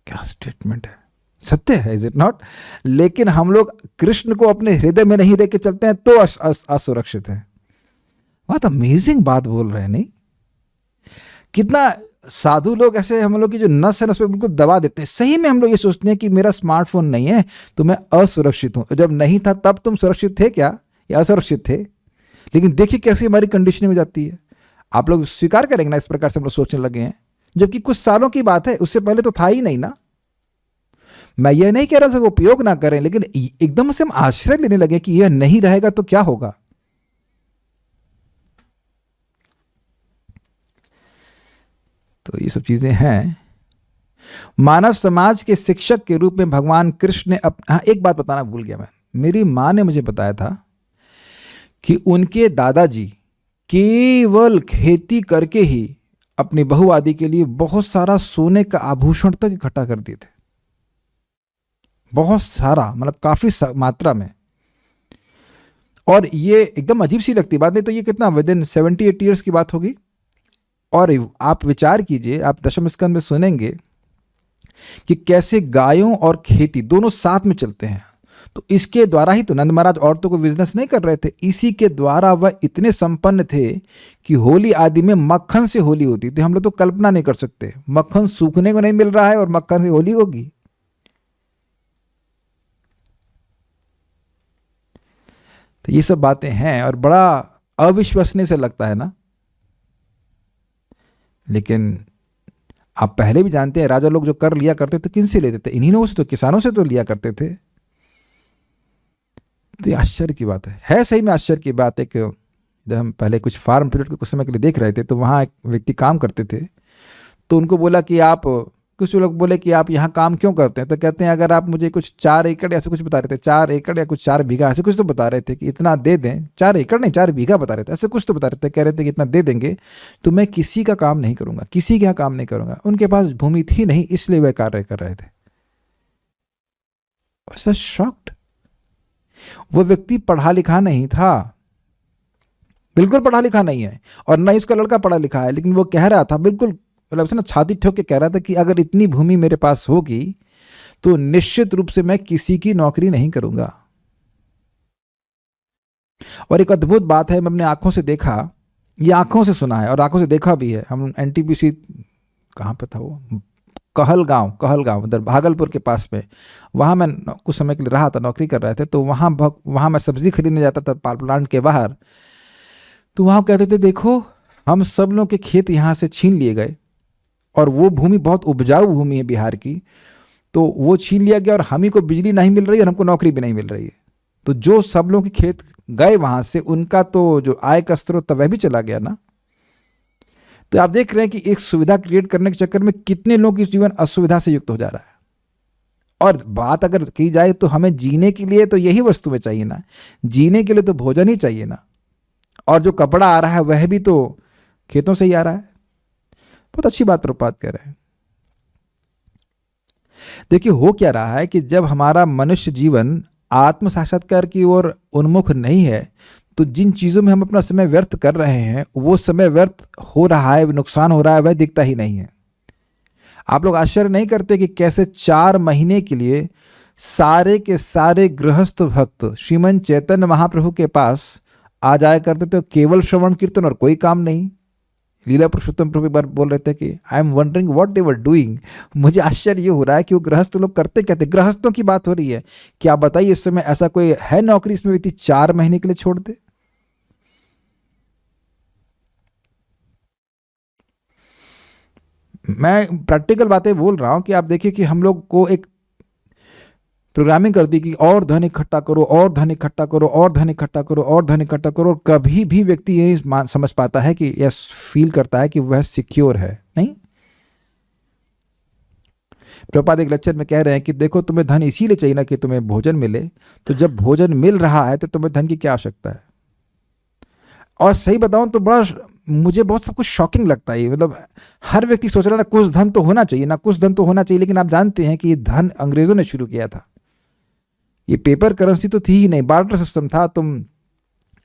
क्या स्टेटमेंट है, सत्य है, इज इट नॉट। लेकिन हम लोग कृष्ण को अपने हृदय में नहीं लेके चलते हैं तो असुरक्षित हैं। बहुत अमेजिंग बात बोल रहे हैं, नहीं। कितना साधु लोग ऐसे हम लोग की जो नस है उस पर बिल्कुल दबा देते हैं। सही में हम लोग ये सोचते हैं कि मेरा स्मार्टफोन नहीं है तो मैं असुरक्षित हूं। जब नहीं था तब तुम सुरक्षित थे क्या या असुरक्षित थे। लेकिन देखिए कैसी हमारी कंडीशनिंग हो जाती है। आप लोग स्वीकार करेंगे ना, इस प्रकार से हम लोग सोचने लगे हैं, जबकि कुछ सालों की बात है, उससे पहले तो था ही नहीं ना। मैं ये नहीं कह रहा कि उपयोग ना करें, लेकिन एकदम से हम आश्रय लेने लगे कि यह नहीं रहेगा तो क्या होगा। तो ये सब चीजें हैं। मानव समाज के शिक्षक के रूप में भगवान कृष्ण ने एक बात बताना भूल गया मैं। मेरी मां ने मुझे बताया था कि उनके दादाजी केवल खेती करके ही अपनी बहू आदि के लिए बहुत सारा सोने का आभूषण तक इकट्ठा कर दिए थे। बहुत सारा, मतलब काफी मात्रा में। और ये एकदम अजीब सी लगती बात नहीं तो ये कितना विद इन 78 ईयर्स की बात होगी। और आप विचार कीजिए, आप दशम स्कंद में सुनेंगे कि कैसे गायों और खेती दोनों साथ में चलते हैं। तो इसके द्वारा ही तो नंद महाराज औरतों को बिजनेस नहीं कर रहे थे, इसी के द्वारा वह इतने संपन्न थे कि होली आदि में मक्खन से होली होती थी। हम लोग तो कल्पना नहीं कर सकते, मक्खन सूखने को नहीं मिल रहा है और मक्खन से होली होगी। तो ये सब बातें हैं और बड़ा अविश्वसनीय से लगता है ना। लेकिन आप पहले भी जानते हैं, राजा लोग जो कर लिया करते थे किन से लेते थे? इन्हीं लोगों से, तो किसानों से तो लिया करते थे। तो ये आश्चर्य की बात है सही में आश्चर्य की बात है कि जब हम पहले कुछ फार्म पीरियड के कुछ समय के लिए देख रहे थे तो वहाँ एक व्यक्ति काम करते थे, तो उनको बोला कि आप, कुछ लोग बोले कि आप यहाँ काम क्यों करते हैं, तो कहते हैं अगर आप मुझे कुछ 4 एकड़ ऐसे कुछ बता रहे थे, 4 एकड़ या कुछ 4 बीघा ऐसे कुछ तो बता रहे थे कि इतना दे दें, 4 एकड़ नहीं 4 बीघा बता रहे थे, ऐसे कुछ तो बता रहे थे, कह रहे थे कि इतना दे देंगे तो मैं किसी का काम नहीं करूँगा, किसी के यहाँ काम नहीं करूँगा। उनके पास भूमि थी नहीं, इसलिए वह कार्य कर रहे थे। ऐसा शॉक्ड। वो व्यक्ति पढ़ा लिखा नहीं था, बिल्कुल पढ़ा लिखा नहीं है, और न ही उसका लड़का पढ़ा लिखा है, लेकिन वो कह रहा था बिल्कुल, मतलब ना छाती ठोक के कह रहा था कि अगर इतनी भूमि मेरे पास होगी तो निश्चित रूप से मैं किसी की नौकरी नहीं करूंगा। और एक अद्भुत बात है, मैं अपने आंखों से देखा, ये आंखों से सुना है और आंखों से देखा भी है। हम एनटीपीसी, कहाँ पे था वो, कहलगांव उधर भागलपुर के पास में, वहाँ मैं कुछ समय के लिए रहा था, नौकरी कर रहे थे, तो वहाँ मैं सब्जी खरीदने जाता था पावर प्लांट के बाहर। तो वहाँ कहते थे देखो हम सब लोग के खेत यहाँ से छीन लिए गए, और वो भूमि बहुत उपजाऊ भूमि है बिहार की, तो वो छीन लिया गया और हम ही को बिजली नहीं मिल रही है और हमको नौकरी भी नहीं मिल रही है। तो जो सब लोग के खेत गए वहाँ से, उनका तो जो आय का स्रोत था वह भी चला गया ना। तो आप देख रहे हैं कि एक सुविधा क्रिएट करने के चक्कर में कितने लोग की जीवन असुविधा से युक्त हो जा रहा है। और बात अगर की जाए तो हमें जीने के लिए तो यही वस्तुएं चाहिए ना, जीने के लिए तो भोजन ही चाहिए ना, और जो कपड़ा आ रहा है वह भी तो खेतों से ही आ रहा है। बहुत अच्छी बात प्रभुपाद कह रहे हैं। देखिए हो क्या रहा है कि जब हमारा मनुष्य जीवन आत्म साक्षात्कार की ओर उन्मुख नहीं है, तो जिन चीजों में हम अपना समय व्यर्थ कर रहे हैं वो समय व्यर्थ हो रहा है, नुकसान हो रहा है, वह दिखता ही नहीं है। आप लोग आश्चर्य नहीं करते कि कैसे 4 महीने के लिए सारे के सारे गृहस्थ भक्त श्रीमन चैतन्य महाप्रभु के पास आ जाया करते थे, केवल श्रवण कीर्तन और कोई काम नहीं। लीला पुरुषोत्तम प्रभु बार बोल रहे थे कि I am wondering what they were doing. मुझे आश्चर्य ये हो रहा है कि वो गृहस्थ लोग करते क्या थे। गृहस्थों की बात हो रही है, क्या बताइए इस समय ऐसा कोई है नौकरी इसमें व्यक्ति 4 महीने के लिए छोड़ दे। मैं प्रैक्टिकल बातें बोल रहा हूं कि आप देखिए कि हम लोग को एक प्रोग्रामिंग कर दी कि और धन इकट्ठा करो, और धन इकट्ठा करो, और धन इकट्ठा करो, और धन इकट्ठा करो, और कभी भी व्यक्ति ये समझ पाता है कि या फील करता है कि वह सिक्योर है नहीं। प्रभुपाद एक लेक्चर में कह रहे हैं कि देखो तुम्हें धन इसीलिए चाहिए ना कि तुम्हें भोजन मिले, तो जब भोजन मिल रहा है तो तुम्हें धन की क्या आवश्यकता है। और सही बताऊं तो मुझे बहुत सब कुछ शॉकिंग लगता है। मतलब हर व्यक्ति सोच रहा है ना कुछ धन तो होना चाहिए, ना कुछ धन तो होना चाहिए, लेकिन आप जानते हैं कि ये धन अंग्रेजों ने शुरू किया था। ये पेपर करेंसी तो थी ही नहीं, बार्टर सिस्टम था। तुम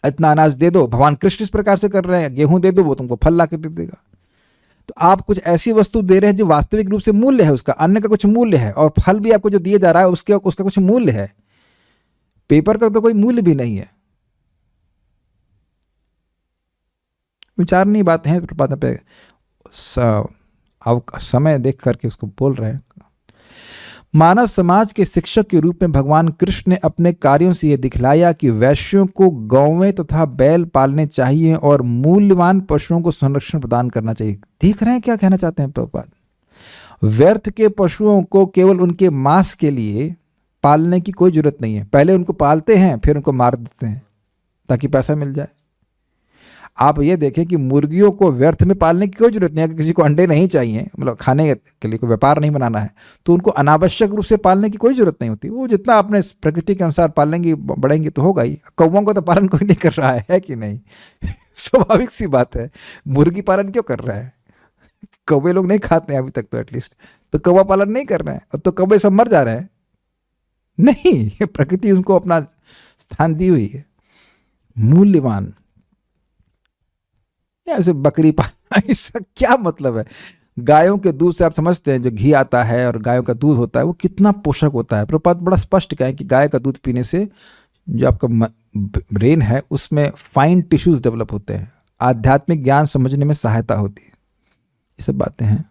इतना अनाज दे दो, भगवान कृष्ण इस प्रकार से कर रहे हैं, गेहूं दे दो वो तुमको फल ला के दे देगा। तो आप कुछ ऐसी वस्तु दे रहे हैं जो वास्तविक रूप से मूल्य है, उसका अन्न का कुछ मूल्य है, और फल भी आपको जो दिया जा रहा है उसका कुछ मूल्य है। पेपर का तो कोई मूल्य भी नहीं है। विचारनीय बात है, पे समय देख करके उसको बोल रहे हैं। मानव समाज के शिक्षक के रूप में भगवान कृष्ण ने अपने कार्यों से यह दिखलाया कि वैश्यों को गौवें तथा बैल पालने चाहिए और मूल्यवान पशुओं को संरक्षण प्रदान करना चाहिए। देख रहे हैं क्या कहना चाहते हैं प्रभुपाद। व्यर्थ के पशुओं को केवल उनके मांस के लिए पालने की कोई जरूरत नहीं है। पहले उनको पालते हैं फिर उनको मार देते हैं ताकि पैसा मिल जाए। आप ये देखें कि मुर्गियों को व्यर्थ में पालने की कोई जरूरत नहीं है। अगर किसी को अंडे नहीं चाहिए, मतलब खाने के लिए, कोई व्यापार नहीं बनाना है, तो उनको अनावश्यक रूप से पालने की कोई जरूरत नहीं होती। वो जितना अपने प्रकृति के अनुसार पालेंगी बढ़ेंगी तो होगा ही। कौवों को तो पालन कोई नहीं कर रहा है कि नहीं। स्वाभाविक सी बात है, मुर्गी पालन क्यों कर रहा है। कौवे लोग नहीं खाते हैं अभी तक तो एटलीस्ट, तो कौवा पालन नहीं कर रहे हैं। अब तो कौवे सब मर जा रहे हैं। नहीं, प्रकृति उनको अपना स्थान दी हुई है। मूल्यवान ऐसे बकरी पालना, इसका क्या मतलब है। गायों के दूध से आप समझते हैं जो घी आता है और गायों का दूध होता है वो कितना पोषक होता है। प्रभुपाद बड़ा स्पष्ट कहें कि गाय का दूध पीने से जो आपका ब्रेन है उसमें फाइन टिश्यूज डेवलप होते हैं, आध्यात्मिक ज्ञान समझने में सहायता होती है। ये सब बातें हैं।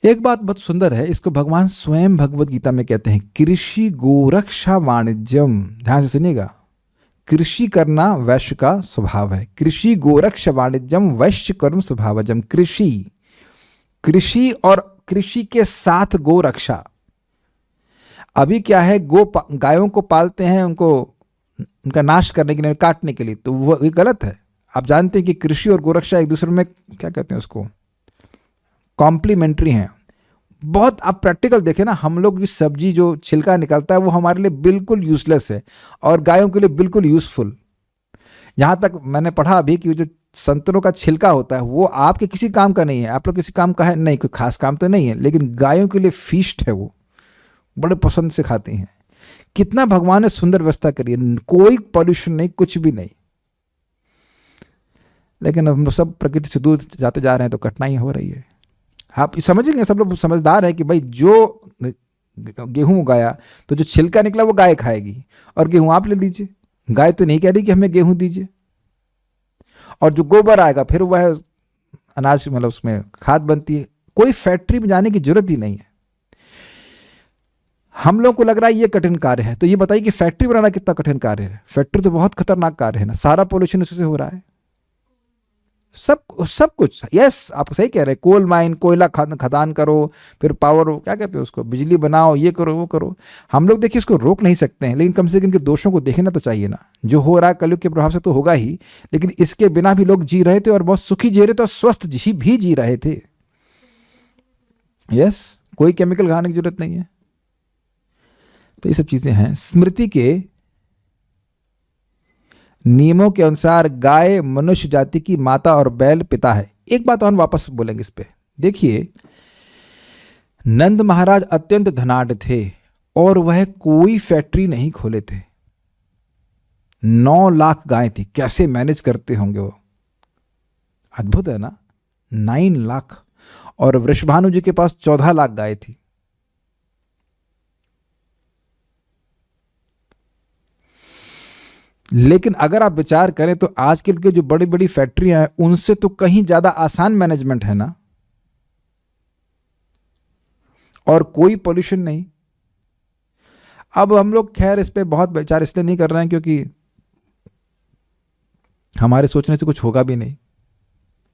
एक बात बहुत सुंदर है, इसको भगवान स्वयं भगवद गीता में कहते हैं, कृषि गोरक्षा वाणिज्यम। ध्यान से सुनिएगा, कृषि करना वैश्य का स्वभाव है। कृषि गोरक्ष वाणिज्यम वैश्य कर्म स्वभावजम। कृषि और कृषि के साथ गोरक्षा। अभी क्या है, गायों को पालते हैं उनको उनका नाश करने के लिए, काटने के लिए, तो वो ये गलत है। आप जानते हैं कि कृषि और गोरक्षा एक दूसरे में क्या कहते हैं उसको, कॉम्प्लीमेंट्री हैं बहुत। आप प्रैक्टिकल देखें ना, हम लोग की सब्जी जो छिलका निकलता है वो हमारे लिए बिल्कुल यूजलेस है और गायों के लिए बिल्कुल यूजफुल। यहाँ तक मैंने पढ़ा अभी कि जो संतरों का छिलका होता है वो आपके किसी काम का नहीं है, आप लोग किसी काम का है नहीं, कोई खास काम तो नहीं है, लेकिन गायों के लिए फीस्ट है, वो बड़े पसंद से खाती हैं। कितना भगवान ने सुंदर व्यवस्था करी है, कोई पॉल्यूशन नहीं, कुछ भी नहीं। लेकिन हम सब प्रकृति से दूर जाते जा रहे हैं तो कठिनाई हो रही है। आप समझेंगे, सब लोग समझदार हैं कि भाई जो गेहूं उगाया तो जो छिलका निकला वो गाय खाएगी, और गेहूं आप ले लीजिए। गाय तो नहीं कह रही कि हमें गेहूं दीजिए, और जो गोबर आएगा फिर वह अनाज मतलब उसमें खाद बनती है। कोई फैक्ट्री में जाने की जरूरत ही नहीं है। हम लोग को लग रहा है ये कठिन कार्य है, तो ये बताइए कि फैक्ट्री बनाना कितना कठिन कार्य है। फैक्ट्री तो बहुत खतरनाक कार्य है ना, सारा पोल्यूशन उससे हो रहा है, सब कुछ। यस, आप सही कह रहे हैं, कोल माइन, कोयला खदान करो, फिर पावर, क्या कहते हैं उसको, बिजली बनाओ, ये करो वो करो। हम लोग देखिए इसको रोक नहीं सकते हैं, लेकिन कम से कम इनके दोषों को देखना तो चाहिए ना। जो हो रहा है कलयुग के प्रभाव से तो होगा ही, लेकिन इसके बिना भी लोग जी रहे थे और बहुत सुखी जी रहे थे और स्वस्थ भी जी रहे थे। यस, कोई केमिकल खाने की जरूरत नहीं है। तो ये सब चीजें हैं। स्मृति के नियमों के अनुसार गाय मनुष्य जाति की माता और बैल पिता है। एक बात और वापस बोलेंगे इस पे। देखिए, नंद महाराज अत्यंत धनाढ़ थे और वह कोई फैक्ट्री नहीं खोले थे। 9 लाख गाय थी, कैसे मैनेज करते होंगे वो, अद्भुत है ना। 9 लाख। और वृषभानु जी के पास 14 लाख गाय थी। लेकिन अगर आप विचार करें तो आजकल के जो बड़ी बड़ी फैक्ट्रियां हैं उनसे तो कहीं ज्यादा आसान मैनेजमेंट है ना, और कोई पोल्यूशन नहीं। अब हम लोग खैर इस पे बहुत विचार इसलिए नहीं कर रहे हैं क्योंकि हमारे सोचने से कुछ होगा भी नहीं।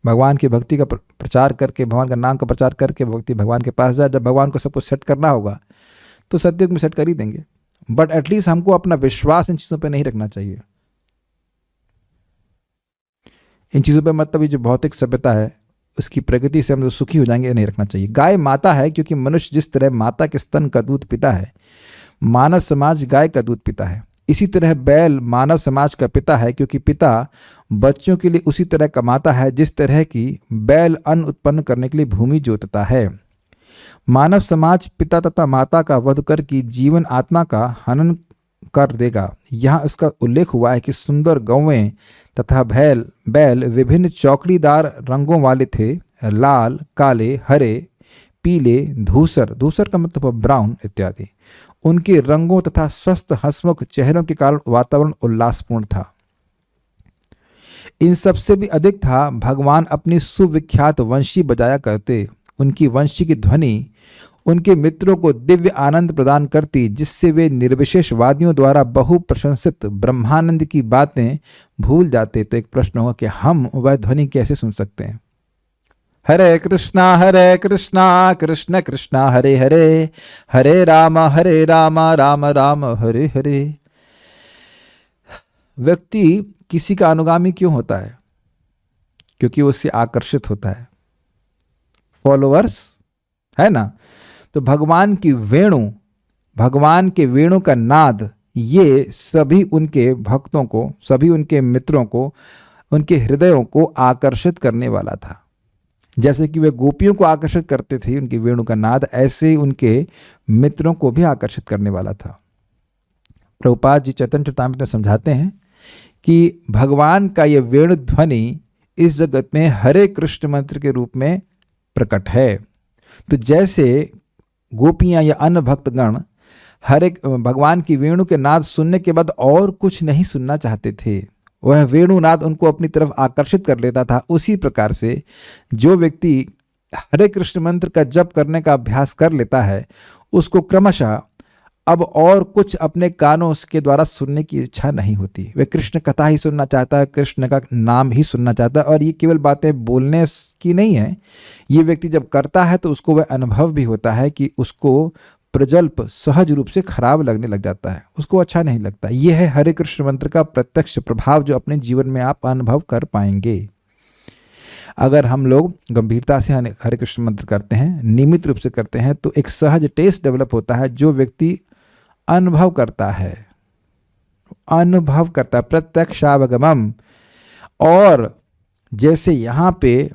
भगवान की भक्ति का प्रचार करके, भगवान का नाम का प्रचार करके व्यक्ति भगवान के पास जाए। जब भगवान को सब कुछ सेट करना होगा तो सत्युग में सेट कर ही देंगे, बट एटलीस्ट हमको अपना विश्वास इन चीज़ों पे नहीं रखना चाहिए। इन चीज़ों पे मतलब ये जो भौतिक सभ्यता है उसकी प्रगति से हम जो सुखी हो जाएंगे, नहीं रखना चाहिए। गाय माता है क्योंकि मनुष्य जिस तरह माता के स्तन का दूध पीता है, मानव समाज गाय का दूध पीता है। इसी तरह बैल मानव समाज का पिता है क्योंकि पिता बच्चों के लिए उसी तरह कमाता है जिस तरह की बैल अन्न उत्पन्न करने के लिए भूमि जोतता है। मानव समाज पिता तथा माता का वध कर की जीवन आत्मा का हनन कर देगा। यहाँ इसका उल्लेख हुआ है कि सुंदर गौवें तथा बैल विभिन्न चौकड़ीदार रंगों वाले थे, लाल, काले, हरे, पीले, धूसर का मतलब ब्राउन इत्यादि। उनके रंगों तथा स्वस्थ हंसमुख चेहरों के कारण वातावरण उल्लासपूर्ण था। इन सबसे भी अधिक था भगवान अपनी सुविख्यात वंशी बजाया करते। उनकी वंशी की ध्वनि उनके मित्रों को दिव्य आनंद प्रदान करती, जिससे वे निर्विशेषवादियों द्वारा बहु प्रशंसित ब्रह्मानंद की बातें भूल जाते। तो एक प्रश्न होगा कि हम वह ध्वनि कैसे सुन सकते हैं। हरे कृष्णा कृष्ण कृष्णा हरे हरे, हरे राम राम राम हरे हरे। व्यक्ति किसी का अनुगामी क्यों होता है? क्योंकि वो उससे आकर्षित होता है, फॉलोअर्स है ना। तो भगवान के वेणु का नाद, ये सभी उनके भक्तों को, सभी उनके मित्रों को, उनके हृदयों को आकर्षित करने वाला था। जैसे कि वे गोपियों को आकर्षित करते थे उनकी वेणु का नाद, ऐसे ही उनके मित्रों को भी आकर्षित करने वाला था। प्रभुपाद जी चैतन्य चरितामृत में समझाते हैं कि भगवान का ये वेणु ध्वनि इस जगत में हरे कृष्ण मंत्र के रूप में प्रकट है। तो जैसे गोपियां या अन्य भक्तगण हरे भगवान की वेणु के नाद सुनने के बाद और कुछ नहीं सुनना चाहते थे, वह वेणुनाद उनको अपनी तरफ आकर्षित कर लेता था। उसी प्रकार से जो व्यक्ति हरे कृष्ण मंत्र का जप करने का अभ्यास कर लेता है, उसको क्रमशः अब और कुछ अपने कानों के द्वारा सुनने की इच्छा नहीं होती। वह कृष्ण कथा ही सुनना चाहता है, कृष्ण का नाम ही सुनना चाहता है। और ये केवल बातें बोलने की नहीं है, ये व्यक्ति जब करता है तो उसको वह अनुभव भी होता है कि उसको प्रजल्प सहज रूप से खराब लगने लग जाता है, उसको अच्छा नहीं लगता। यह है हरे कृष्ण मंत्र का प्रत्यक्ष प्रभाव जो अपने जीवन में आप अनुभव कर पाएंगे। अगर हम लोग गंभीरता से हरे कृष्ण मंत्र करते हैं, नियमित रूप से करते हैं, तो एक सहज टेस्ट डेवलप होता है जो व्यक्ति अनुभव करता है, प्रत्यक्षावगमम। और जैसे यहाँ पे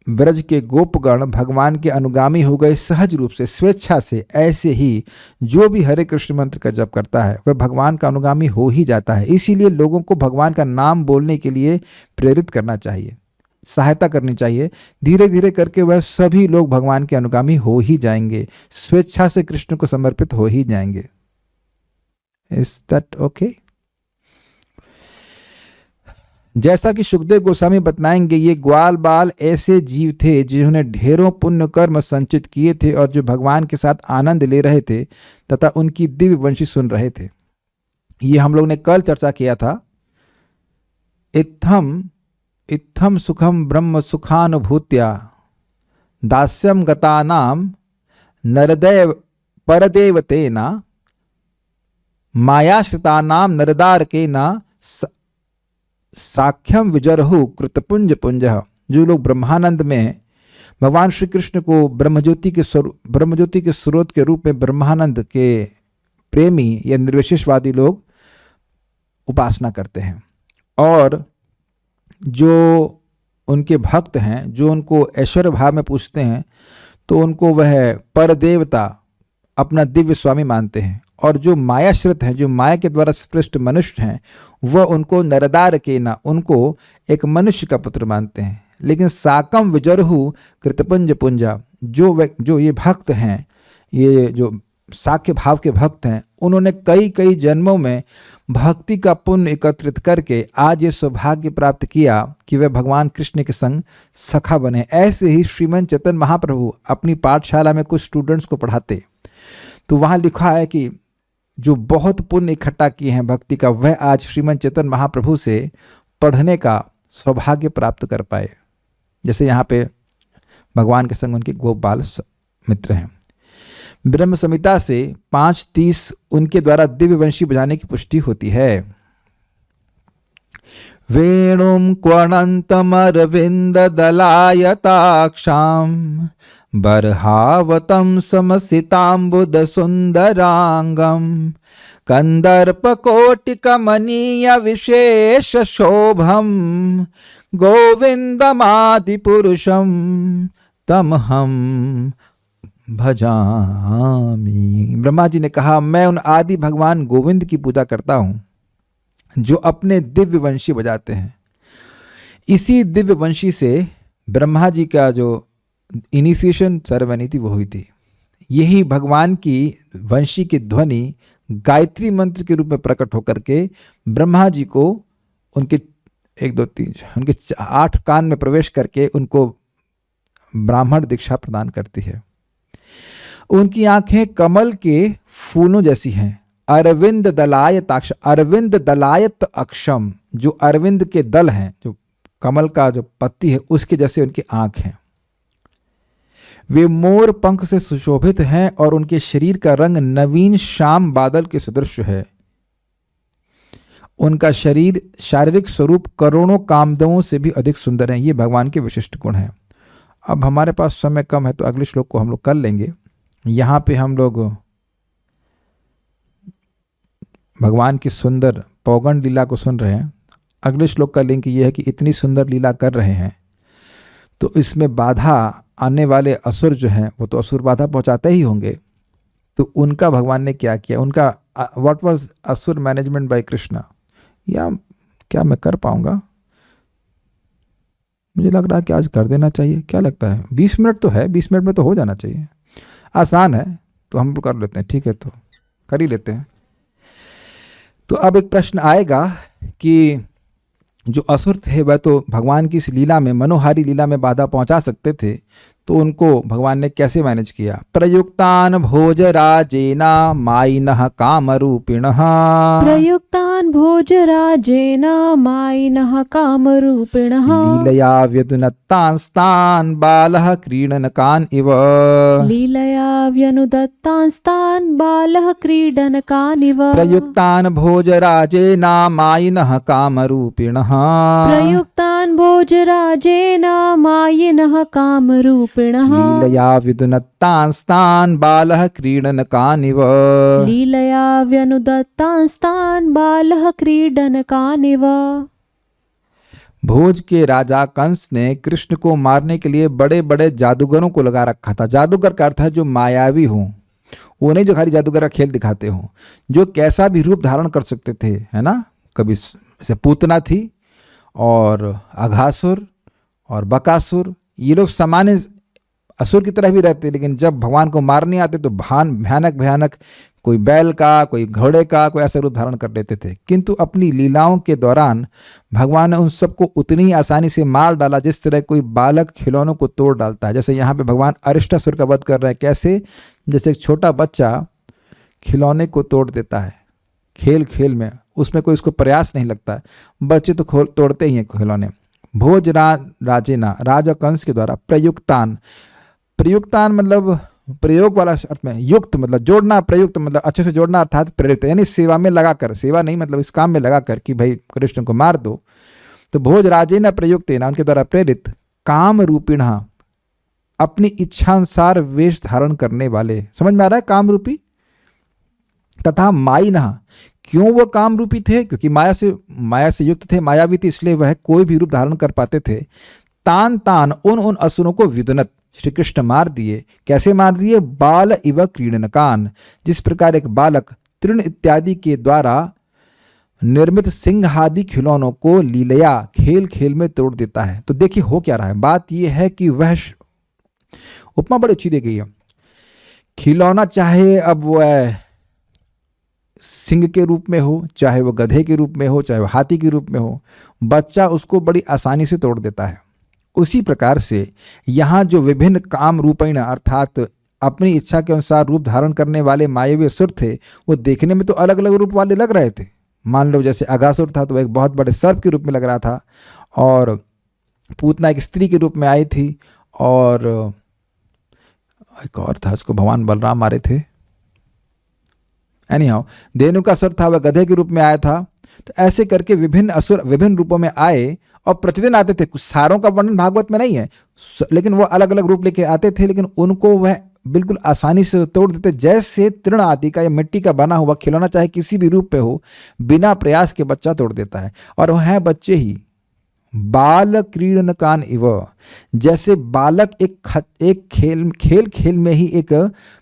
ब्रज के गोपगण भगवान के अनुगामी हो गए सहज रूप से, स्वेच्छा से, ऐसे ही जो भी हरे कृष्ण मंत्र का जप करता है वह भगवान का अनुगामी हो ही जाता है। इसीलिए लोगों को भगवान का नाम बोलने के लिए प्रेरित करना चाहिए, सहायता करनी चाहिए। धीरे धीरे करके वह सभी लोग भगवान के अनुगामी हो ही जाएंगे, स्वेच्छा से कृष्ण को समर्पित हो ही जाएंगे। Is that okay? जैसा कि सुखदेव गोस्वामी बताएंगे, ये ग्वाल बाल ऐसे जीव थे जिन्होंने ढेरों पुण्य कर्म संचित किए थे और जो भगवान के साथ आनंद ले रहे थे तथा उनकी दिव्य वंशी सुन रहे थे। ये हम लोग ने कल चर्चा किया था। इत्थम सुखम ब्रह्म सुखानुभूत्या दास्यम गतानाम नरदेव परदेवतेना मायाश्रितानाम नरदारकेना साख्यम विजरहु कृतपुंज पुंज। जो लोग ब्रह्मानंद में भगवान श्री कृष्ण को ब्रह्मज्योति के स्रोत के रूप में ब्रह्मानंद के प्रेमी या निर्विशेषवादी लोग उपासना करते हैं, और जो उनके भक्त हैं, जो उनको ऐश्वर्य भाव में पूछते हैं, तो उनको वह परदेवता अपना दिव्य स्वामी मानते हैं। और जो मायाश्रित हैं, जो माया के द्वारा स्पृष्ट मनुष्य हैं, वह उनको नरदार के ना, उनको एक मनुष्य का पुत्र मानते हैं। लेकिन साकम विजरहु कृतपुंज पुंजा, जो ये भक्त हैं, ये जो साक्य भाव के भक्त हैं, उन्होंने कई कई जन्मों में भक्ति का पुण्य एकत्रित करके आज ये सौभाग्य प्राप्त किया कि वे भगवान कृष्ण के संग सखा बने। ऐसे ही श्रीमन चैतन्य महाप्रभु अपनी पाठशाला में कुछ स्टूडेंट्स को पढ़ाते, तो वहाँ लिखा है कि जो बहुत पुण्य इकट्ठा किए हैं भक्ति का, वह आज श्रीमन चैतन्य महाप्रभु से पढ़ने का सौभाग्य प्राप्त कर पाए। जैसे यहाँ पे भगवान के संग उनके गोप बाल मित्र हैं। ब्रह्म संहिता से 5:30 उनके द्वारा दिव्य वंशी बजाने की पुष्टि होती है। वेणुम क्वणंतमरविंद दलायताक्षाम बर्हावतम समसितांबुद सुंदरांगम कंदर्पकोटि कमनीय विशेष शोभम गोविंदमादि पुरुषम तमहम भजामी। ब्रह्मा जी ने कहा, मैं उन आदि भगवान गोविंद की पूजा करता हूं जो अपने दिव्य वंशी बजाते हैं। इसी दिव्य वंशी से ब्रह्मा जी का जो इनिशिएशन सेरेमनी थी वो हुई थी। यही भगवान की वंशी की ध्वनि गायत्री मंत्र के रूप में प्रकट होकर के ब्रह्मा जी को उनके 1 2 3 उनके 8 कान में प्रवेश करके उनको ब्राह्मण दीक्षा प्रदान करती है। उनकी आंखें कमल के फूलों जैसी हैं। अरविंद दलायताक्ष, अरविंद दलायत अक्षम, जो अरविंद के दल हैं, जो कमल का जो पत्ती है उसके जैसे उनकी आंख हैं। वे मोर पंख से सुशोभित हैं और उनके शरीर का रंग नवीन शाम बादल के सदृश है। उनका शरीर शारीरिक स्वरूप करोड़ों कामदेवों से भी अधिक सुंदर है। ये भगवान के विशिष्ट गुण हैं। अब हमारे पास समय कम है तो अगले श्लोक को हम लोग कर लेंगे। यहाँ पे हम लोग भगवान की सुंदर पौगंड लीला को सुन रहे हैं। अगले श्लोक का लिंक ये है कि इतनी सुंदर लीला कर रहे हैं तो इसमें बाधा आने वाले असुर जो हैं वो तो असुर बाधा पहुंचाते ही होंगे। तो उनका भगवान ने क्या किया, उनका व्हाट वाज असुर मैनेजमेंट बाय कृष्णा, या क्या मैं कर पाऊंगा? मुझे लग रहा है कि आज कर देना चाहिए। क्या लगता है? 20 मिनट तो है, 20 मिनट में तो हो जाना चाहिए। आसान है तो हम कर लेते हैं। ठीक है, तो कर ही लेते हैं। तो अब एक प्रश्न आएगा कि जो असुर थे वह तो भगवान की इस लीला में, मनोहारी लीला में बाधा पहुंचा सकते थे, तो तो उनको भगवान ने कैसे मैनेज किया? प्रयुक्तान भोजराजेना मायिनः कामरूपिणः
प्रयुक्तान् भोजराजेन मायिनः कामरूपिणः
लीलया व्यदुनत्तांस्तान् बालः क्रीडनकान् इव
लीलया व्यनुदत्तांस्तान् बालः क्रीडनकानिव
प्रयुक्तान् भोजराजेन मायिनः कामरूपिणः
प्रयुक्तान् भोजराजेन मायिनः कामरूपिणः
लीलया विदुनत्तांस्तान् बालः क्रीडनकानिव
लीलया व्यनुदत्तांस्तान् बालः क्रीडनकानिव।
भोज के राजा कंस ने कृष्ण को मारने के लिए बड़े बड़े जादूगरों को लगा रखा था। जादूगर का अर्थ है जो मायावी हो, वो नहीं जो खाली जादूगर का खेल दिखाते हो, जो कैसा भी रूप धारण कर सकते थे, है ना। कभी जैसे पूतना थी और अघासुर और बकासुर, ये लोग सामान्य असुर की तरह भी रहते, लेकिन जब भगवान को मारने आते तो भयानक भयानक, कोई बैल का, कोई घोड़े का, कोई ऐसा रूप धारण कर लेते थे। किंतु अपनी लीलाओं के दौरान भगवान ने उन सबको उतनी ही आसानी से मार डाला जिस तरह कोई बालक खिलौनों को तोड़ डालता है। जैसे यहाँ पे भगवान अरिष्टासुर का वध कर रहे हैं। कैसे? जैसे एक छोटा बच्चा खिलौने को तोड़ देता है खेल खेल में, उसमें कोई उसको प्रयास नहीं लगता है, बच्चे तो तोड़ते ही हैं खिलौने। भोज राजेना, राजा कंस के द्वारा प्रयुक्तान, प्रयुक्तान मतलब प्रयोग वाला अर्थ में, युक्त मतलब जोड़ना, प्रयुक्त मतलब अच्छे से जोड़ना, अर्थात प्रेरित, यानी सेवा में लगाकर, सेवा नहीं मतलब इस काम में लगाकर कि भाई कृष्ण को मार दो। तो भोज राजेना प्रयुक्तेना, उनके द्वारा प्रेरित, काम रूपिण, अपनी इच्छानुसार वेश धारण करने वाले, समझ में आ रहा है, काम रूपी, तथा मायिनः, क्यों वो काम रूपी थे? क्योंकि माया से युक्त थे, मायावी थे, इसलिए वह कोई भी रूप धारण कर पाते थे। तान तान, उन असुरों को विदुनत, श्री कृष्ण मार दिए। कैसे मार दिए? बाल इव क्रीडनकान, जिस प्रकार एक बालक तृण इत्यादि के द्वारा निर्मित सिंहादि खिलौनों को लीलया, खेल खेल में तोड़ देता है। तो देखिए हो क्या रहा है, बात यह है कि वह उपमा बड़ी अच्छी दी गई है। खिलौना चाहे अब वह सिंह के रूप में हो, चाहे वो गधे के रूप में हो, चाहे वो हाथी के रूप में हो, बच्चा उसको बड़ी आसानी से तोड़ देता है। उसी प्रकार से यहाँ जो विभिन्न काम रूपेण, अर्थात अपनी इच्छा के अनुसार रूप धारण करने वाले मायावी असुर थे, वो देखने में तो अलग अलग रूप वाले लग रहे थे। मान लो जैसे अघासुर था तो एक बहुत बड़े सर्प के रूप में लग रहा था, और पूतना एक स्त्री के रूप में आई थी, और एक और था, उसको भगवान बलराम मारे थे। एनीहाउ, धेनुकासुर था, वह गधे के रूप में आया था। तो ऐसे करके विभिन्न असुर विभिन्न रूपों में आए और प्रतिदिन आते थे। कुछ सारों का वर्णन भागवत में नहीं है, लेकिन वो अलग अलग रूप लेके आते थे, लेकिन उनको वह बिल्कुल आसानी से तोड़ देते। जैसे तृण आदि का या मिट्टी का बना हुआ खिलौना चाहे किसी भी रूप पे हो, बिना प्रयास के बच्चा तोड़ देता है। और वह है बच्चे ही बाल क्रीडनकान इव, जैसे बालक एक खेल में ही एक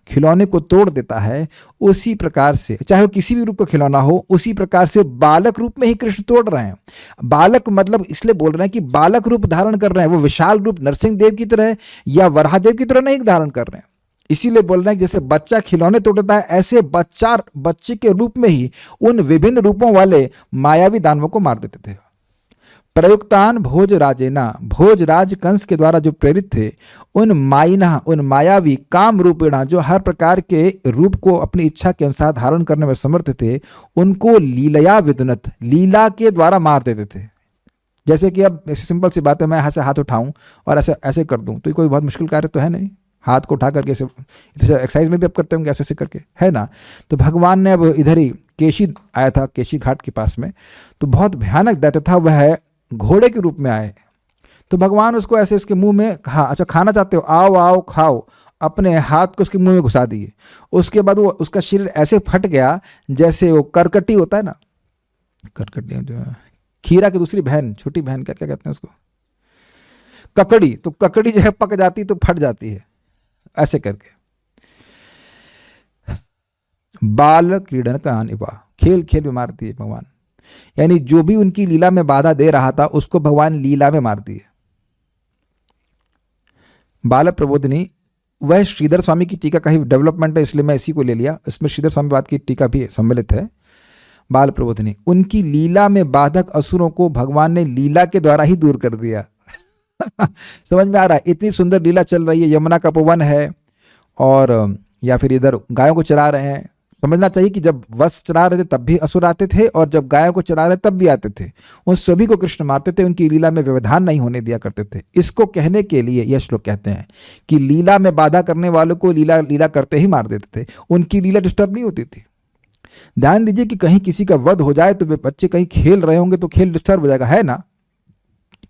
खिलौने को तोड़ देता है, उसी प्रकार से चाहे वो किसी भी रूप का खिलौना हो, उसी प्रकार से बालक रूप में ही कृष्ण तोड़ रहे हैं। बालक मतलब इसलिए बोल रहे हैं कि बालक रूप धारण कर रहे हैं, वो विशाल रूप नरसिंह देव की तरह या वराहदेव की तरह नहीं धारण कर रहे हैं। इसीलिए बोल रहे हैं कि जैसे बच्चा खिलौने तोड़ता है, ऐसे बच्चे के रूप में ही उन विभिन्न रूपों वाले मायावी दानवों को मार देते थे। प्रयुक्तान भोज राजेना, भोजराज कंस के द्वारा जो प्रेरित थे, उन मायिना, उन मायावी काम रूपेणा, जो हर प्रकार के रूप को अपनी इच्छा के अनुसार धारण करने में समर्थ थे, उनको लीलया विदुनत, लीला के द्वारा मार देते थे। जैसे कि अब सिंपल सी बात है, मैं ऐसे हाथ उठाऊं और ऐसे ऐसे कर दूं, तो कोई बहुत मुश्किल कार्य तो है नहीं। हाथ को उठा करके ऐसे, एक्सरसाइज में भी अब करते होंगे ऐसे करके, है ना। तो भगवान ने अब इधर ही केशी आया था, केशी घाट के पास में, तो बहुत भयानक दैत्य था, वह घोड़े के रूप में आए। तो भगवान उसको ऐसे उसके मुंह में कहा, अच्छा खाना चाहते हो, आओ आओ खाओ, अपने हाथ को उसके मुंह में घुसा दिए। उसके बाद वो उसका शरीर ऐसे फट गया जैसे वो करकटी होता है ना, करकटी जो खीरा की दूसरी बहन, छोटी बहन, क्या क्या कहते हैं उसको, ककड़ी। तो ककड़ी जो है पक जाती तो फट जाती है, ऐसे करके। बाल क्रीडन का अनिपा, खेल खेल में मारती है भगवान, यानी जो भी उनकी लीला में बाधा दे रहा था उसको भगवान लीला में मार दिए। बाल प्रबोधिनी, वह श्रीधर स्वामी की टीका का ही डेवलपमेंट है, इसलिए मैं इसी को ले लिया। इसमें श्रीधर स्वामी बात की टीका भी सम्मिलित है। बाल प्रबोधिनी, उनकी लीला में बाधक असुरों को भगवान ने लीला के द्वारा ही दूर कर दिया। समझ में आ रहा है? इतनी सुंदर लीला चल रही है, यमुना का उपवन है, और या फिर इधर गायों को चरा रहे हैं। समझना चाहिए कि जब वत्स चरा रहे थे तब भी असुर आते थे, और जब गायों को चरा रहे तब भी आते थे। उन सभी को कृष्ण मारते थे, उनकी लीला में व्यवधान नहीं होने दिया करते थे। इसको कहने के लिए यह श्लोक कहते हैं कि लीला में बाधा करने वालों को लीला लीला करते ही मार देते थे, उनकी लीला डिस्टर्ब नहीं होती थी। ध्यान दीजिए कि कहीं किसी का वध हो जाए तो वे बच्चे कहीं खेल रहे होंगे तो खेल डिस्टर्ब हो जाएगा, है ना?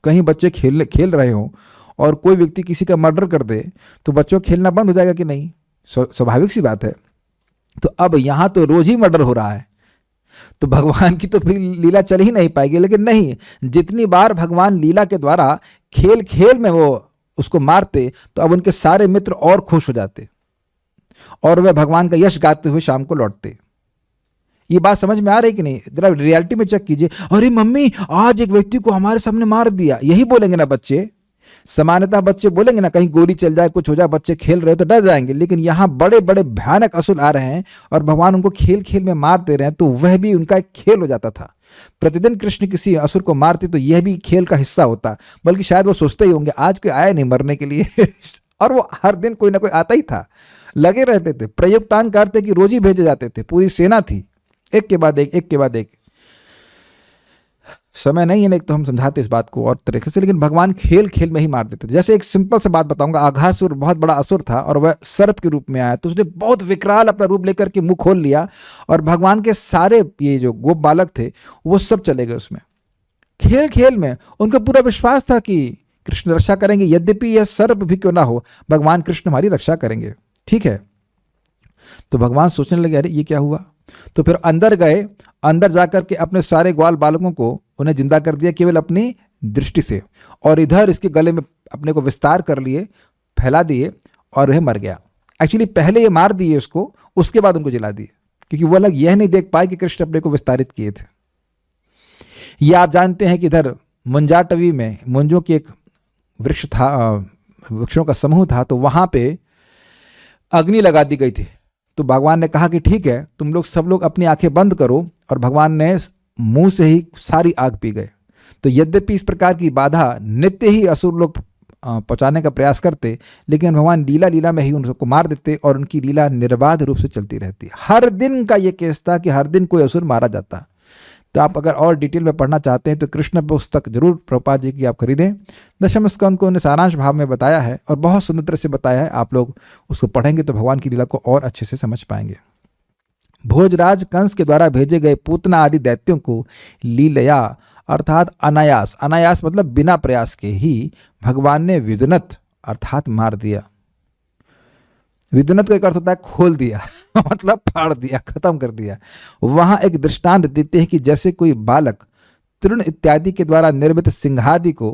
कहीं बच्चे खेल रहे हों और कोई व्यक्ति किसी का मर्डर कर दे तो बच्चों का खेलना बंद हो जाएगा कि नहीं? स्वाभाविक सी बात है। तो अब यहां तो रोज ही मर्डर हो रहा है, तो भगवान की तो फिर लीला चल ही नहीं पाएगी। लेकिन नहीं, जितनी बार भगवान लीला के द्वारा खेल खेल में वो उसको मारते तो अब उनके सारे मित्र और खुश हो जाते और वह भगवान का यश गाते हुए शाम को लौटते। ये बात समझ में आ रही कि नहीं? जरा रियलिटी में चेक कीजिए। अरे मम्मी, आज एक व्यक्ति को हमारे सामने मार दिया, यही बोलेंगे ना बच्चे। सामान्यतः बच्चे बोलेंगे ना, कहीं गोली चल जाए, कुछ हो जाए, बच्चे खेल रहे हो तो डर जाएंगे। लेकिन यहाँ बड़े बड़े भयानक असुर आ रहे हैं और भगवान उनको खेल खेल में मार दे रहे हैं, तो वह भी उनका एक खेल हो जाता था। प्रतिदिन कृष्ण किसी असुर को मारते तो यह भी खेल का हिस्सा होता, बल्कि शायद वो सोचते ही होंगे आज कोई आया नहीं मरने के लिए और वो हर दिन कोई ना कोई आता ही था, लगे रहते थे। प्रयुक्तान करते कि रोज ही भेजे जाते थे, पूरी सेना थी, एक के बाद एक के बाद एक। समय नहीं है, नहीं तो हम समझाते इस बात को और तरीके से, लेकिन भगवान खेल खेल में ही मार देते थे। जैसे एक सिंपल सा बात बताऊंगा। आघासुर बहुत बड़ा असुर था और वह सर्प के रूप में आया, तो उसने बहुत विकराल अपना रूप लेकर के मुंह खोल लिया और भगवान के सारे ये जो गोप बालक थे वो सब चले गए उसमें। खेल खेल में उनका पूरा विश्वास था कि कृष्ण रक्षा करेंगे, यद्यपि यह सर्प भी क्यों ना हो, भगवान कृष्ण हमारी रक्षा करेंगे। ठीक है, तो भगवान सोचने लगे अरे ये क्या हुआ। तो फिर अंदर गए, अंदर जाकर के अपने सारे ग्वाल बालकों को उन्हें जिंदा कर दिया केवल अपनी दृष्टि से, और इधर इसके गले में अपने को विस्तार कर लिए, फैला दिए और वह मर गया। एक्चुअली पहले ये मार दिए उसको, उसके बाद उनको जला दिए, क्योंकि वो लोग यह नहीं देख पाए कि कृष्ण अपने को विस्तारित किए थे। ये आप जानते हैं कि इधर मुंजाटवी में मुंजों की एक वृक्ष था, वृक्षों का समूह था, तो वहां पे अग्नि लगा दी गई थी। तो भगवान ने कहा कि ठीक है, तुम लोग सब लोग अपनी आंखें बंद करो, और भगवान ने मुंह से ही सारी आग पी गए। तो यद्यपि इस प्रकार की बाधा नित्य ही असुर लोग पहुंचाने का प्रयास करते, लेकिन भगवान लीला लीला में ही उनको मार देते और उनकी लीला निर्बाध रूप से चलती रहती। हर दिन का ये केस था कि हर दिन कोई असुर मारा जाता। तो आप अगर और डिटेल में पढ़ना चाहते हैं तो कृष्ण पुस्तक जरूर प्रभुपाद जी की आप खरीदें। दशम स्कंद को उन्हें सारांश भाव में बताया है और बहुत सुंदर तरह से बताया है। आप लोग उसको पढ़ेंगे तो भगवान की लीला को और अच्छे से समझ पाएंगे। भोजराज कंस के द्वारा भेजे गए पूतना आदि दैत्यों को लीलया अर्थात अनायास, अनायास मतलब बिना प्रयास के ही भगवान ने विदुनत अर्थात मार दिया। विदुनत का एक अर्थ होता है खोल दिया मतलब फाड़ दिया, खत्म कर दिया। वहां एक दृष्टांत देते हैं कि जैसे कोई बालक तृण इत्यादि के द्वारा निर्मित सिंहादि को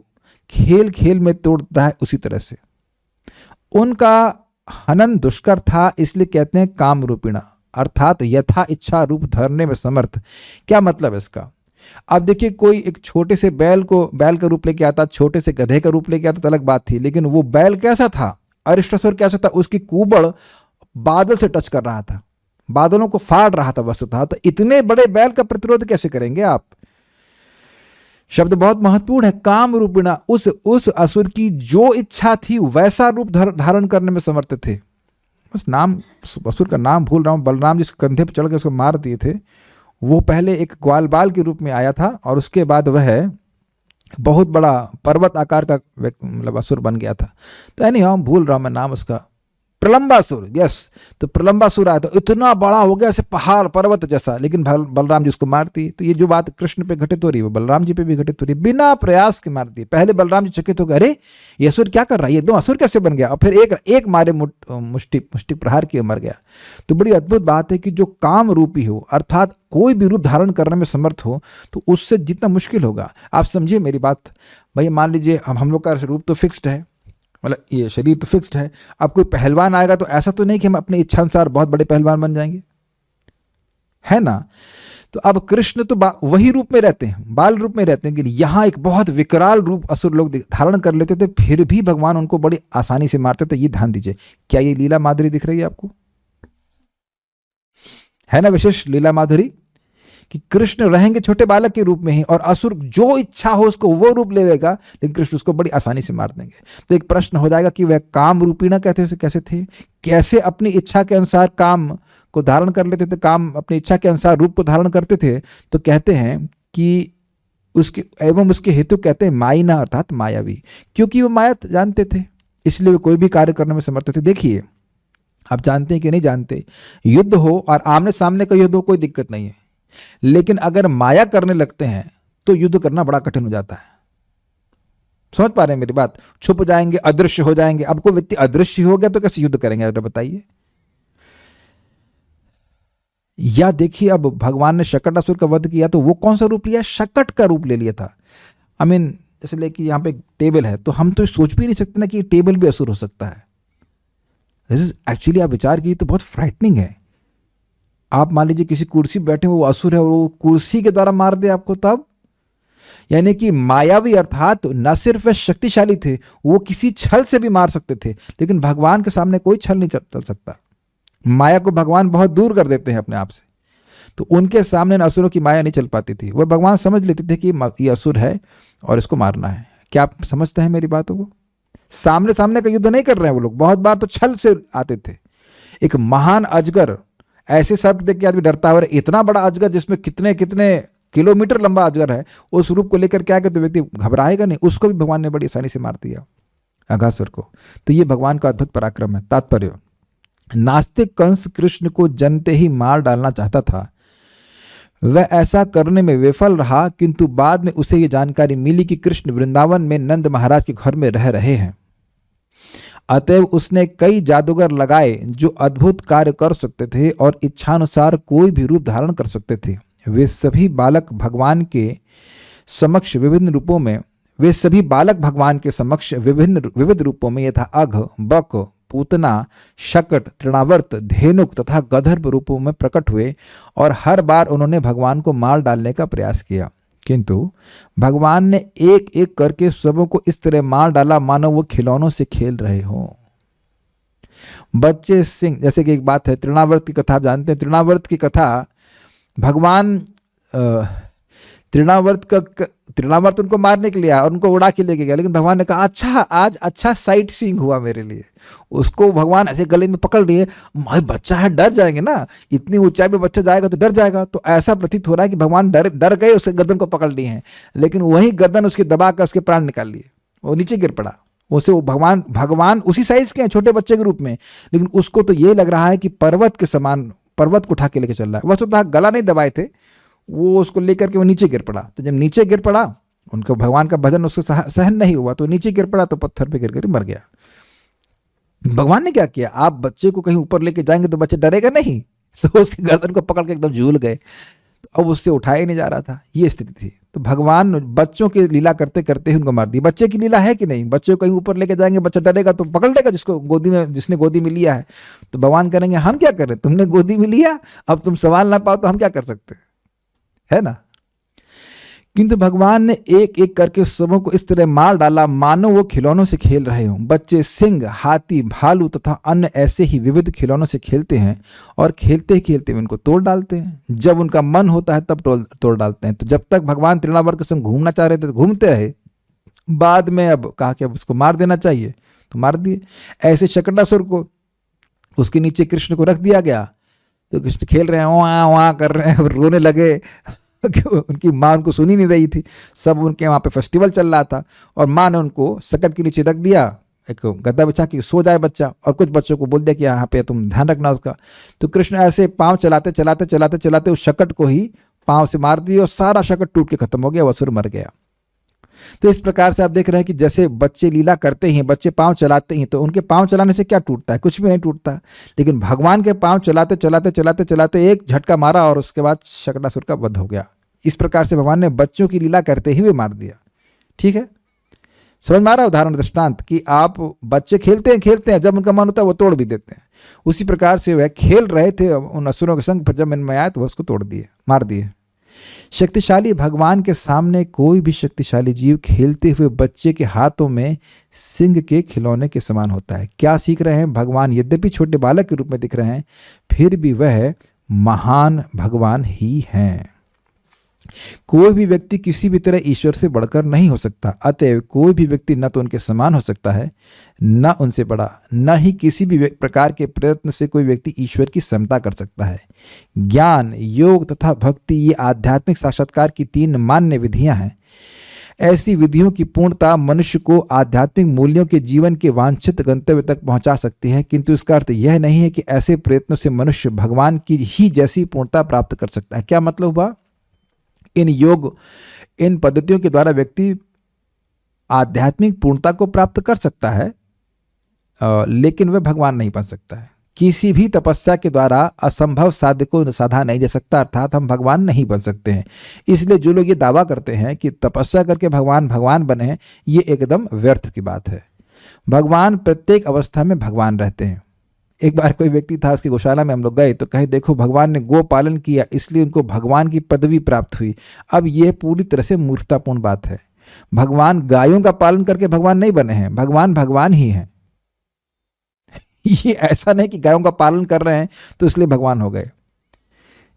खेल खेल में तोड़ता है, उसी तरह से उनका हनन दुष्कर था, इसलिए कहते हैं काम रूपिणा अर्थात यथा इच्छा रूप धरने में समर्थ। क्या मतलब है इसका? अब देखिए, कोई एक छोटे से बैल का रूप लेके आता, छोटे से गधे का रूप लेके आता तो अलग बात थी, लेकिन वो बैल कैसा था, अरिष्टासुर कैसा था, उसकी कुबड़ बादल से टच कर रहा था, बादलों को फाड़ रहा था वस्तु था। तो इतने बड़े बैल का प्रतिरोध कैसे करेंगे आप? शब्द बहुत महत्वपूर्ण है। काम रूपिणा, उस असुर की जो इच्छा थी वैसा रूप धारण करने में समर्थ थे। बस नाम, असुर का नाम भूल रहा हूं, बलराम जिस कंधे पर चढ़ के उसको मार दिए थे, वो पहले एक ग्वाल बाल के रूप में आया था और उसके बाद वह बहुत बड़ा पर्वत आकार का मतलब असुर बन गया था। तो यानी हम भूल रहा हूं मैं नाम उसका, प्रलंबासुर। यस, तो प्रलंबासुर आया, तो इतना बड़ा हो गया, ऐसे पहाड़ पर्वत जैसा, लेकिन बलराम जी उसको मारती। तो ये जो बात कृष्ण पे घटित हो रही है वो बलराम जी पे भी घटित हो रही है, बिना प्रयास के मार दिए। पहले बलराम जी चकित हो गए, अरे ये असुर क्या कर रहा है, ये दो असुर कैसे बन गया, और फिर एक मारे मुष्टि प्रहार किए मर गया। तो बड़ी अद्भुत बात है कि जो काम रूपी हो अर्थात कोई भी रूप धारण करने में समर्थ हो, तो उससे जितना मुश्किल होगा, आप समझिए मेरी बात। भाई मान लीजिए हम लोग का रूप तो फिक्स्ड है, मतलब ये शरीर तो फिक्स्ड है। अब कोई पहलवान आएगा तो ऐसा तो नहीं कि हम अपनी इच्छा अनुसार बहुत बड़े पहलवान बन जाएंगे, है ना? तो अब कृष्ण तो वही रूप में रहते हैं, बाल रूप में रहते हैं, लेकिन यहां एक बहुत विकराल रूप असुर लोग धारण कर लेते थे, फिर भी भगवान उनको बड़ी आसानी से मारते थे। ये ध्यान दीजिए। क्या ये लीला माधुरी दिख रही है आपको? है ना विशेष लीला माधुरी? कि कृष्ण रहेंगे छोटे बालक के रूप में ही, और असुर जो इच्छा हो उसको वो रूप ले लेगा, लेकिन कृष्ण उसको बड़ी आसानी से मार देंगे। तो एक प्रश्न हो जाएगा कि वह काम रूपीणा कहते उसे कैसे थे, कैसे अपनी इच्छा के अनुसार काम को धारण कर लेते थे, काम अपनी इच्छा के अनुसार रूप को धारण करते थे। तो कहते हैं कि उसके एवं उसके हेतु कहते हैं माइना अर्थात मायावी, क्योंकि वो माया जानते थे इसलिए वे कोई भी कार्य करने में समर्थ थे। देखिए, आप जानते हैं कि नहीं जानते, युद्ध हो और आमने सामने का युद्ध हो कोई दिक्कत नहीं है, लेकिन अगर माया करने लगते हैं तो युद्ध करना बड़ा कठिन हो जाता है। समझ पा रहे हैं मेरी बात? छुप जाएंगे, अदृश्य हो जाएंगे। अब कोई व्यक्ति अदृश्य हो गया तो कैसे युद्ध करेंगे, जरा बताइए। या देखिए, अब भगवान ने शकटासुर का वध किया तो वो कौन सा रूप लिया? शकट का रूप ले लिया था। आई मीन जैसे लेके यहाँ पे टेबल है तो हम तो सोच भी नहीं सकते ना कि टेबल भी असुर हो सकता है। दिस इज एक्चुअली, आप विचार कीजिए तो बहुत फ्राइटनिंग है। आप मान लीजिए किसी कुर्सी बैठे वो असुर है और वो कुर्सी के द्वारा मार दे आपको, तब यानी कि मायावी अर्थात न सिर्फ वे शक्तिशाली थे, वो किसी छल से भी मार सकते थे, लेकिन भगवान के सामने कोई छल नहीं चल सकता। माया को भगवान बहुत दूर कर देते हैं अपने आप से, तो उनके सामने असुरों की माया नहीं चल पाती थी। वह भगवान समझ लेते थे कि ये असुर है और इसको मारना है। क्या आप समझते हैं मेरी बातों को? सामने सामने का युद्ध नहीं कर रहे हैं वो लोग, बहुत बार तो छल से आते थे। एक महान अजगर, ऐसे सर्प देख के आदमी डरता है, और इतना बड़ा अजगर जिसमें कितने कितने किलोमीटर लंबा अजगर है, उस रूप को लेकर क्या तो व्यक्ति घबराएगा नहीं। उसको भी भगवान ने बड़ी आसानी से मार दिया, अघासुर को। तो ये भगवान का अद्भुत पराक्रम है। तात्पर्य, नास्तिक कंस कृष्ण को जनते ही मार डालना चाहता था। वह ऐसा करने में विफल रहा, किंतु बाद में उसे ये जानकारी मिली कि कृष्ण वृंदावन में नंद महाराज के घर में रह रहे हैं। अतएव उसने कई जादूगर लगाए जो अद्भुत कार्य कर सकते थे और इच्छानुसार कोई भी रूप धारण कर सकते थे। वे सभी बालक भगवान के समक्ष विभिन्न रूपों में विविध रूपों में यथा अघ, बक, पूतना, शकट, तृणावर्त, धेनुक तथा गंधर्व रूपों में प्रकट हुए, और हर बार उन्होंने भगवान को मार डालने का प्रयास किया, किंतु भगवान ने एक एक करके सबों को इस तरह मार डाला मानो वो खिलौनों से खेल रहे हों। बच्चे सिंह, जैसे कि एक बात है, तृणावर्त की कथा आप जानते हैं। तृणावर्त की कथा, भगवान तृणावर्त उनको मारने के लिए आया और उनको उड़ा के लेके गया, लेकिन भगवान ने कहा अच्छा आज अच्छा साइट सीइंग हुआ मेरे लिए। उसको भगवान ऐसे गले में पकड़ लिए, भाई बच्चा है, डर जाएंगे ना, इतनी ऊंचाई पे बच्चा जाएगा तो डर जाएगा। तो ऐसा प्रतीत हो रहा है कि भगवान डर गए, उसके गर्दन को पकड़ लिए हैं, लेकिन वही गर्दन उसकी दबा कर उसके प्राण निकाल लिए, वो नीचे गिर पड़ा। उसे वो भगवान उसी साइज के हैं, छोटे बच्चे के रूप में, लेकिन उसको तो ये लग रहा है कि पर्वत के समान पर्वत को उठा के लेके चल रहा है। वस्तुतः गला नहीं दबाए थे, वो उसको लेकर के वो नीचे गिर पड़ा। तो जब नीचे गिर पड़ा, उनको भगवान का भजन उससे सहन नहीं हुआ, तो नीचे गिर पड़ा, तो पत्थर पे गिर कर मर गया। भगवान ने क्या किया, आप बच्चे को कहीं ऊपर लेके जाएंगे तो बच्चे डरेगा नहीं, तो उसकी गर्दन को पकड़ के एकदम झूल गए, तो अब उससे उठाया ही नहीं जा रहा था। ये स्थिति थी। तो भगवान बच्चों की लीला करते करते ही उनको मार दी। बच्चे की लीला है कि नहीं, बच्चे को कहीं ऊपर लेके जाएंगे, बच्चा डरेगा तो पकड़ लेगा जिसने गोदी में लिया है। तो भगवान करेंगे हम क्या करें, तुमने गोदी में लिया, अब तुम संभाल ना पाओ तो हम क्या कर सकते, है ना। किंतु भगवान ने एक एक करके सबों को इस तरह मार डाला मानो वो खिलौनों से खेल रहे हों। बच्चे सिंह, हाथी, भालू तथा अन्य ऐसे ही विविध खिलौनों से खेलते हैं और खेलते खेलते उनको तोड़ डालते हैं। जब उनका मन होता है तब तोड़ डालते हैं। तो जब तक भगवान तृणावर्त के संग घूमना चाह रहे थे तो घूमते रहे, बाद में अब कहा कि अब उसको मार देना चाहिए तो मार दिए। ऐसे शकटासुर को उसके नीचे कृष्ण को रख दिया गया, तो कृष्ण खेल रहे हैं, वहाँ वहाँ कर रहे हैं, रोने लगे। उनकी माँ उनको सुनी नहीं रही थी, सब उनके वहाँ पे फेस्टिवल चल रहा था, और माँ ने उनको सकट के नीचे रख दिया, एक गद्दा बिछा के सो जाए बच्चा, और कुछ बच्चों को बोल दिया कि यहाँ पे तुम ध्यान रखना उसका। तो कृष्ण ऐसे पाँव चलाते चलाते चलाते चलाते उस शकट को ही पाँव से मार दिया और सारा शकट टूट के खत्म हो गया, असुर मर गया। तो इस प्रकार से आप देख रहे हैं कि जैसे बच्चे लीला करते हैं, बच्चे पाँव चलाते हैं, तो उनके पाँव चलाने से क्या टूटता है, कुछ भी नहीं टूटता। लेकिन भगवान के पाँव चलाते चलाते चलाते चलाते एक झटका मारा और उसके बाद शकटासुर का वध हो गया। इस प्रकार से भगवान ने बच्चों की लीला करते हुए मार दिया। ठीक है, समझ में आ रहा है उदाहरण दृष्टांत कि आप बच्चे खेलते हैं, जब उनका मन होता है वो तोड़ भी देते हैं। उसी प्रकार से वह खेल रहे थे उन असुरों के संग, फिर जब मन में आया तो वह उसको तोड़ दिए, मार दिए। शक्तिशाली भगवान के सामने कोई भी शक्तिशाली जीव खेलते हुए बच्चे के हाथों में सिंह के खिलौने के समान होता है। क्या सीख रहे हैं, भगवान यद्यपि छोटे बालक के रूप में दिख रहे हैं, फिर भी वह महान भगवान ही हैं। कोई भी व्यक्ति किसी भी तरह ईश्वर से बढ़कर नहीं हो सकता। अतएव कोई भी व्यक्ति न तो उनके समान हो सकता है, न उनसे बड़ा, न ही किसी भी प्रकार के प्रयत्न से कोई व्यक्ति ईश्वर की समता कर सकता है। ज्ञान, योग तथा भक्ति ये आध्यात्मिक साक्षात्कार की 3 मान्य विधियां हैं। ऐसी विधियों की पूर्णता मनुष्य को आध्यात्मिक मूल्यों के जीवन के वांछित गंतव्य तक पहुंचा सकती है, किंतु इसका अर्थ यह नहीं है कि ऐसे प्रयत्नों से मनुष्य भगवान की ही जैसी पूर्णता प्राप्त कर सकता है। क्या मतलब हुआ? इन पद्धतियों के द्वारा व्यक्ति आध्यात्मिक पूर्णता को प्राप्त कर सकता है, लेकिन वह भगवान नहीं बन सकता है। किसी भी तपस्या के द्वारा असंभव साध्य को साधा नहीं जा सकता, अर्थात हम भगवान नहीं बन सकते हैं। इसलिए जो लोग ये दावा करते हैं कि तपस्या करके भगवान बने, ये एकदम व्यर्थ की बात है। भगवान प्रत्येक अवस्था में भगवान रहते हैं। एक बार कोई व्यक्ति था, उसकी गौशाला में हम लोग गए तो कहे देखो भगवान ने गो पालन किया इसलिए उनको भगवान की पदवी प्राप्त हुई। अब यह पूरी तरह से मूर्खतापूर्ण बात है। भगवान गायों का पालन करके भगवान नहीं बने हैं, भगवान ही हैं। ये ऐसा नहीं कि गायों का पालन कर रहे हैं तो इसलिए भगवान हो गए।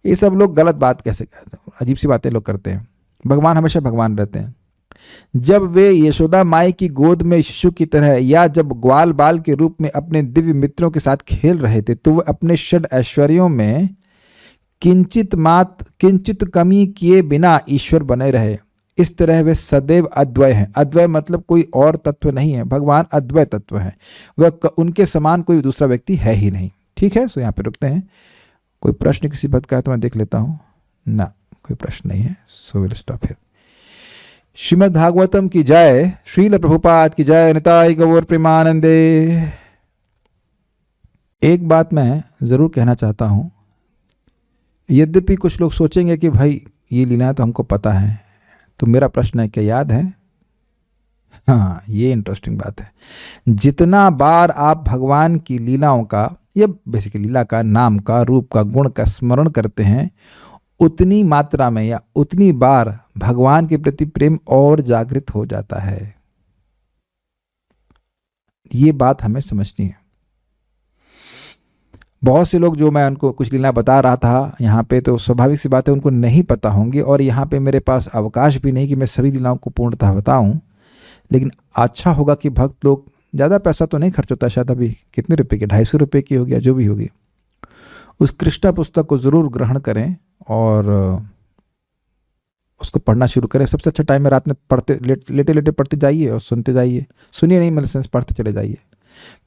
ये सब लोग गलत बात कैसे, अजीब सी बातें लोग करते हैं। भगवान हमेशा भगवान रहते हैं। जब वे यशोदा माई की गोद में शिशु की तरह या जब ग्वाल बाल के रूप में अपने दिव्य मित्रों के साथ खेल रहे थे तो वे अपने षड ऐश्वर्यों में किंचित कमी किए बिना ईश्वर बने रहे। इस तरह वे सदैव अद्वय हैं। अद्वय मतलब कोई और तत्व नहीं है, भगवान अद्वय तत्व है। वह उनके समान कोई दूसरा व्यक्ति है ही नहीं। ठीक है, सो यहाँ पे रुकते हैं। कोई प्रश्न किसी बात का है तो मैं देख लेता हूँ। ना, कोई प्रश्न नहीं है, so will stop here. Shrimad Bhagavatam की जय, श्रील प्रभुपाद की जय, निताय गौर प्रेमानंदे। एक बात मैं जरूर कहना चाहता हूँ, यद्यपि कुछ लोग सोचेंगे कि भाई ये लीला तो हमको पता है, तो मेरा प्रश्न है क्या याद है? हाँ, ये इंटरेस्टिंग बात है। जितना बार आप भगवान की लीलाओं का, या बेसिकली लीला का, नाम का, रूप का, गुण का स्मरण करते हैं, उतनी मात्रा में या उतनी बार भगवान के प्रति प्रेम और जागृत हो जाता है। ये बात हमें समझनी है। बहुत से लोग जो मैं उनको कुछ लीला बता रहा था यहाँ पे, तो स्वाभाविक सी बात है उनको नहीं पता होंगी, और यहाँ पे मेरे पास अवकाश भी नहीं कि मैं सभी लीलाओं को पूर्णतः बताऊं। लेकिन अच्छा होगा कि भक्त लोग, ज़्यादा पैसा तो नहीं खर्च होता शायद, अभी कितने रुपए की, 250 रुपये की हो गया, जो भी होगी, उस कृष्णा पुस्तक को ज़रूर ग्रहण करें और उसको पढ़ना शुरू करें। सबसे अच्छा टाइम है रात में, पढ़ते लेटे लेटे पढ़ते जाइए और सुनते जाइए। सुनिए नहीं, मतलब सेंस पढ़ते चले जाइए।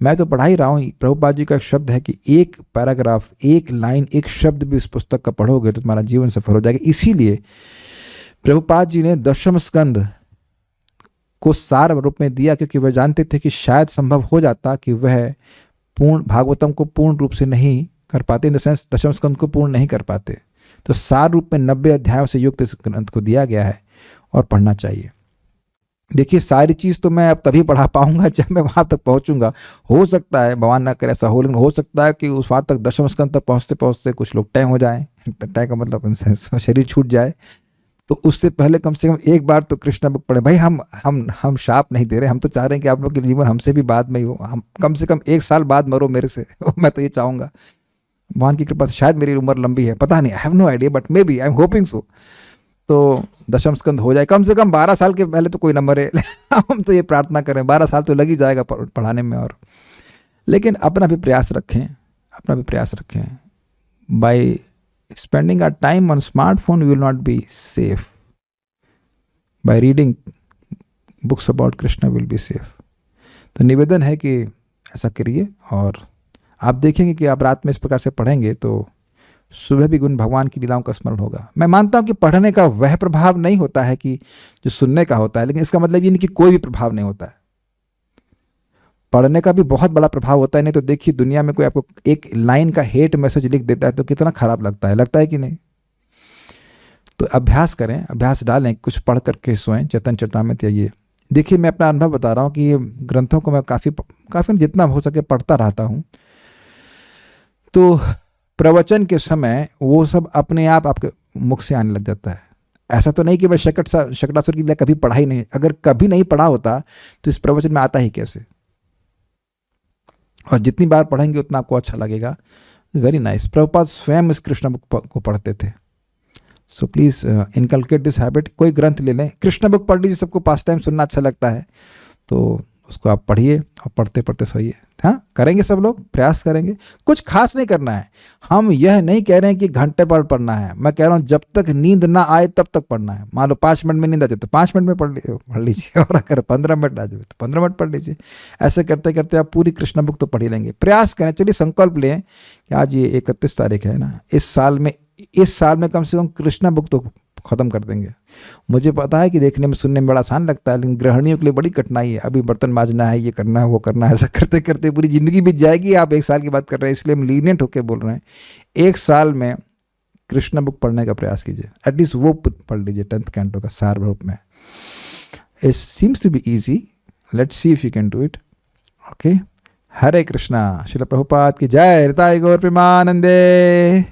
मैं तो पढ़ा ही रहा हूँ। प्रभुपाद जी का एक शब्द है कि एक पैराग्राफ, एक लाइन, एक शब्द भी उस पुस्तक का पढ़ोगे तो तुम्हारा जीवन सफल हो जाएगा। इसीलिए प्रभुपाद जी ने 10वें स्कंद को सार रूप में दिया, क्योंकि वह जानते थे कि शायद संभव हो जाता कि वह पूर्ण भागवतम को पूर्ण रूप से नहीं कर पाते, इन द सेंस 10वें स्कंद को पूर्ण नहीं कर पाते। तो सार रूप में 90 अध्यायों से युक्त इस ग्रंथ को दिया गया है और पढ़ना चाहिए। देखिए, सारी चीज़ तो मैं अब तभी पढ़ा पाऊंगा जब मैं वहाँ तक पहुँचूंगा। हो सकता है, भगवान ना करे ऐसा हो, लेकिन हो सकता है कि उस वहाँ तक 10वें स्कंद तक पहुँचते पहुँचते कुछ लोग तय हो जाएं, तय का मतलब शरीर छूट जाए। तो उससे पहले कम से कम एक बार तो कृष्णा बुक पढ़े। भाई हम शाप नहीं दे रहे, हम तो चाह रहे हैं कि आप लोग के जीवन हमसे भी बाद में ही हो, हम कम से कम 1 साल बाद मरो मेरे से। मैं तो ये चाहूँगा, भगवान की कृपा से शायद मेरी उम्र लंबी है, पता नहीं, I have no idea, but maybe, I am hoping so. तो 10वें स्कंद हो जाए, कम से कम 12 साल के पहले तो कोई न मरे। हम तो ये प्रार्थना करें, 12 साल तो लग ही जाएगा पढ़ाने में। और लेकिन अपना भी प्रयास रखें। By spending our time on smartphone we will not be safe, by reading books about Krishna will be safe. तो निवेदन है कि ऐसा करिए, और आप देखेंगे कि आप रात में इस प्रकार से पढ़ेंगे तो सुबह भी गुण भगवान की लीलाओं का स्मरण होगा। मैं मानता हूं कि पढ़ने का वह प्रभाव नहीं होता है कि जो सुनने का होता है, लेकिन इसका मतलब ये नहीं कि कोई भी प्रभाव नहीं होता है। पढ़ने का भी बहुत बड़ा प्रभाव होता है। नहीं तो देखिए, दुनिया में कोई आपको एक लाइन का हेट मैसेज लिख देता है तो कितना खराब लगता है कि नहीं? तो अभ्यास करें, अभ्यास डालें, कुछ पढ़ करके सोएं। चेतन चरितामृत, ये देखिए, मैं अपना अनुभव बता रहा हूँ कि ये ग्रंथों को मैं काफ़ी जितना हो सके पढ़ता रहता हूँ। तो प्रवचन के समय वो सब अपने आप आपके मुख से आने लग जाता है। ऐसा तो नहीं कि मैं शकटासुर की लीला कभी पढ़ा ही नहीं, अगर कभी नहीं पढ़ा होता तो इस प्रवचन में आता ही कैसे? और जितनी बार पढ़ेंगे उतना आपको अच्छा लगेगा। Very nice. प्रभुपाद स्वयं इस कृष्ण बुक को पढ़ते थे। So please inculcate this habit. कोई ग्रंथ ले लें, कृष्ण बुक पढ़ लीजिए, सबको पास टाइम सुनना अच्छा लगता है तो उसको आप पढ़िए और पढ़ते पढ़ते सोइए। हाँ, करेंगे सब लोग, प्रयास करेंगे। कुछ खास नहीं करना है। हम यह नहीं कह रहे हैं कि घंटे पर पढ़ना है, मैं कह रहा हूँ जब तक नींद ना आए तब तक पढ़ना है। मान लो 5 मिनट में नींद आती है तो 5 मिनट में पढ़ लीजिए, और अगर 15 मिनट आ जाए तो 15 मिनट पढ़ लीजिए। ऐसे करते करते आप पूरी कृष्ण बुक तो पढ़ ही लेंगे। प्रयास करें, चलिए संकल्प लें कि आज ये 31 तारीख है ना, इस साल में कम से कम कृष्ण बुक तो ख़त्म कर देंगे। मुझे पता है कि देखने में सुनने में बड़ा आसान लगता है, लेकिन गृहिणियों के लिए बड़ी कठिनाई है। अभी बर्तन मांजना है, ये करना है, वो करना है, ऐसा करते करते पूरी ज़िंदगी बीत जाएगी। आप 1 साल की बात कर रहे हैं, इसलिए हम लीनियंट होकर बोल रहे हैं। 1 साल में कृष्ण बुक पढ़ने का प्रयास कीजिए, एटलीस्ट वो पढ़ लीजिए 10th कैंटो का सारभूप में। It seems to be easy, let's see if you can do it. Okay, Hare Krishna. Srila Prabhupada की जय। हृदय गौर प्रेमानंदे।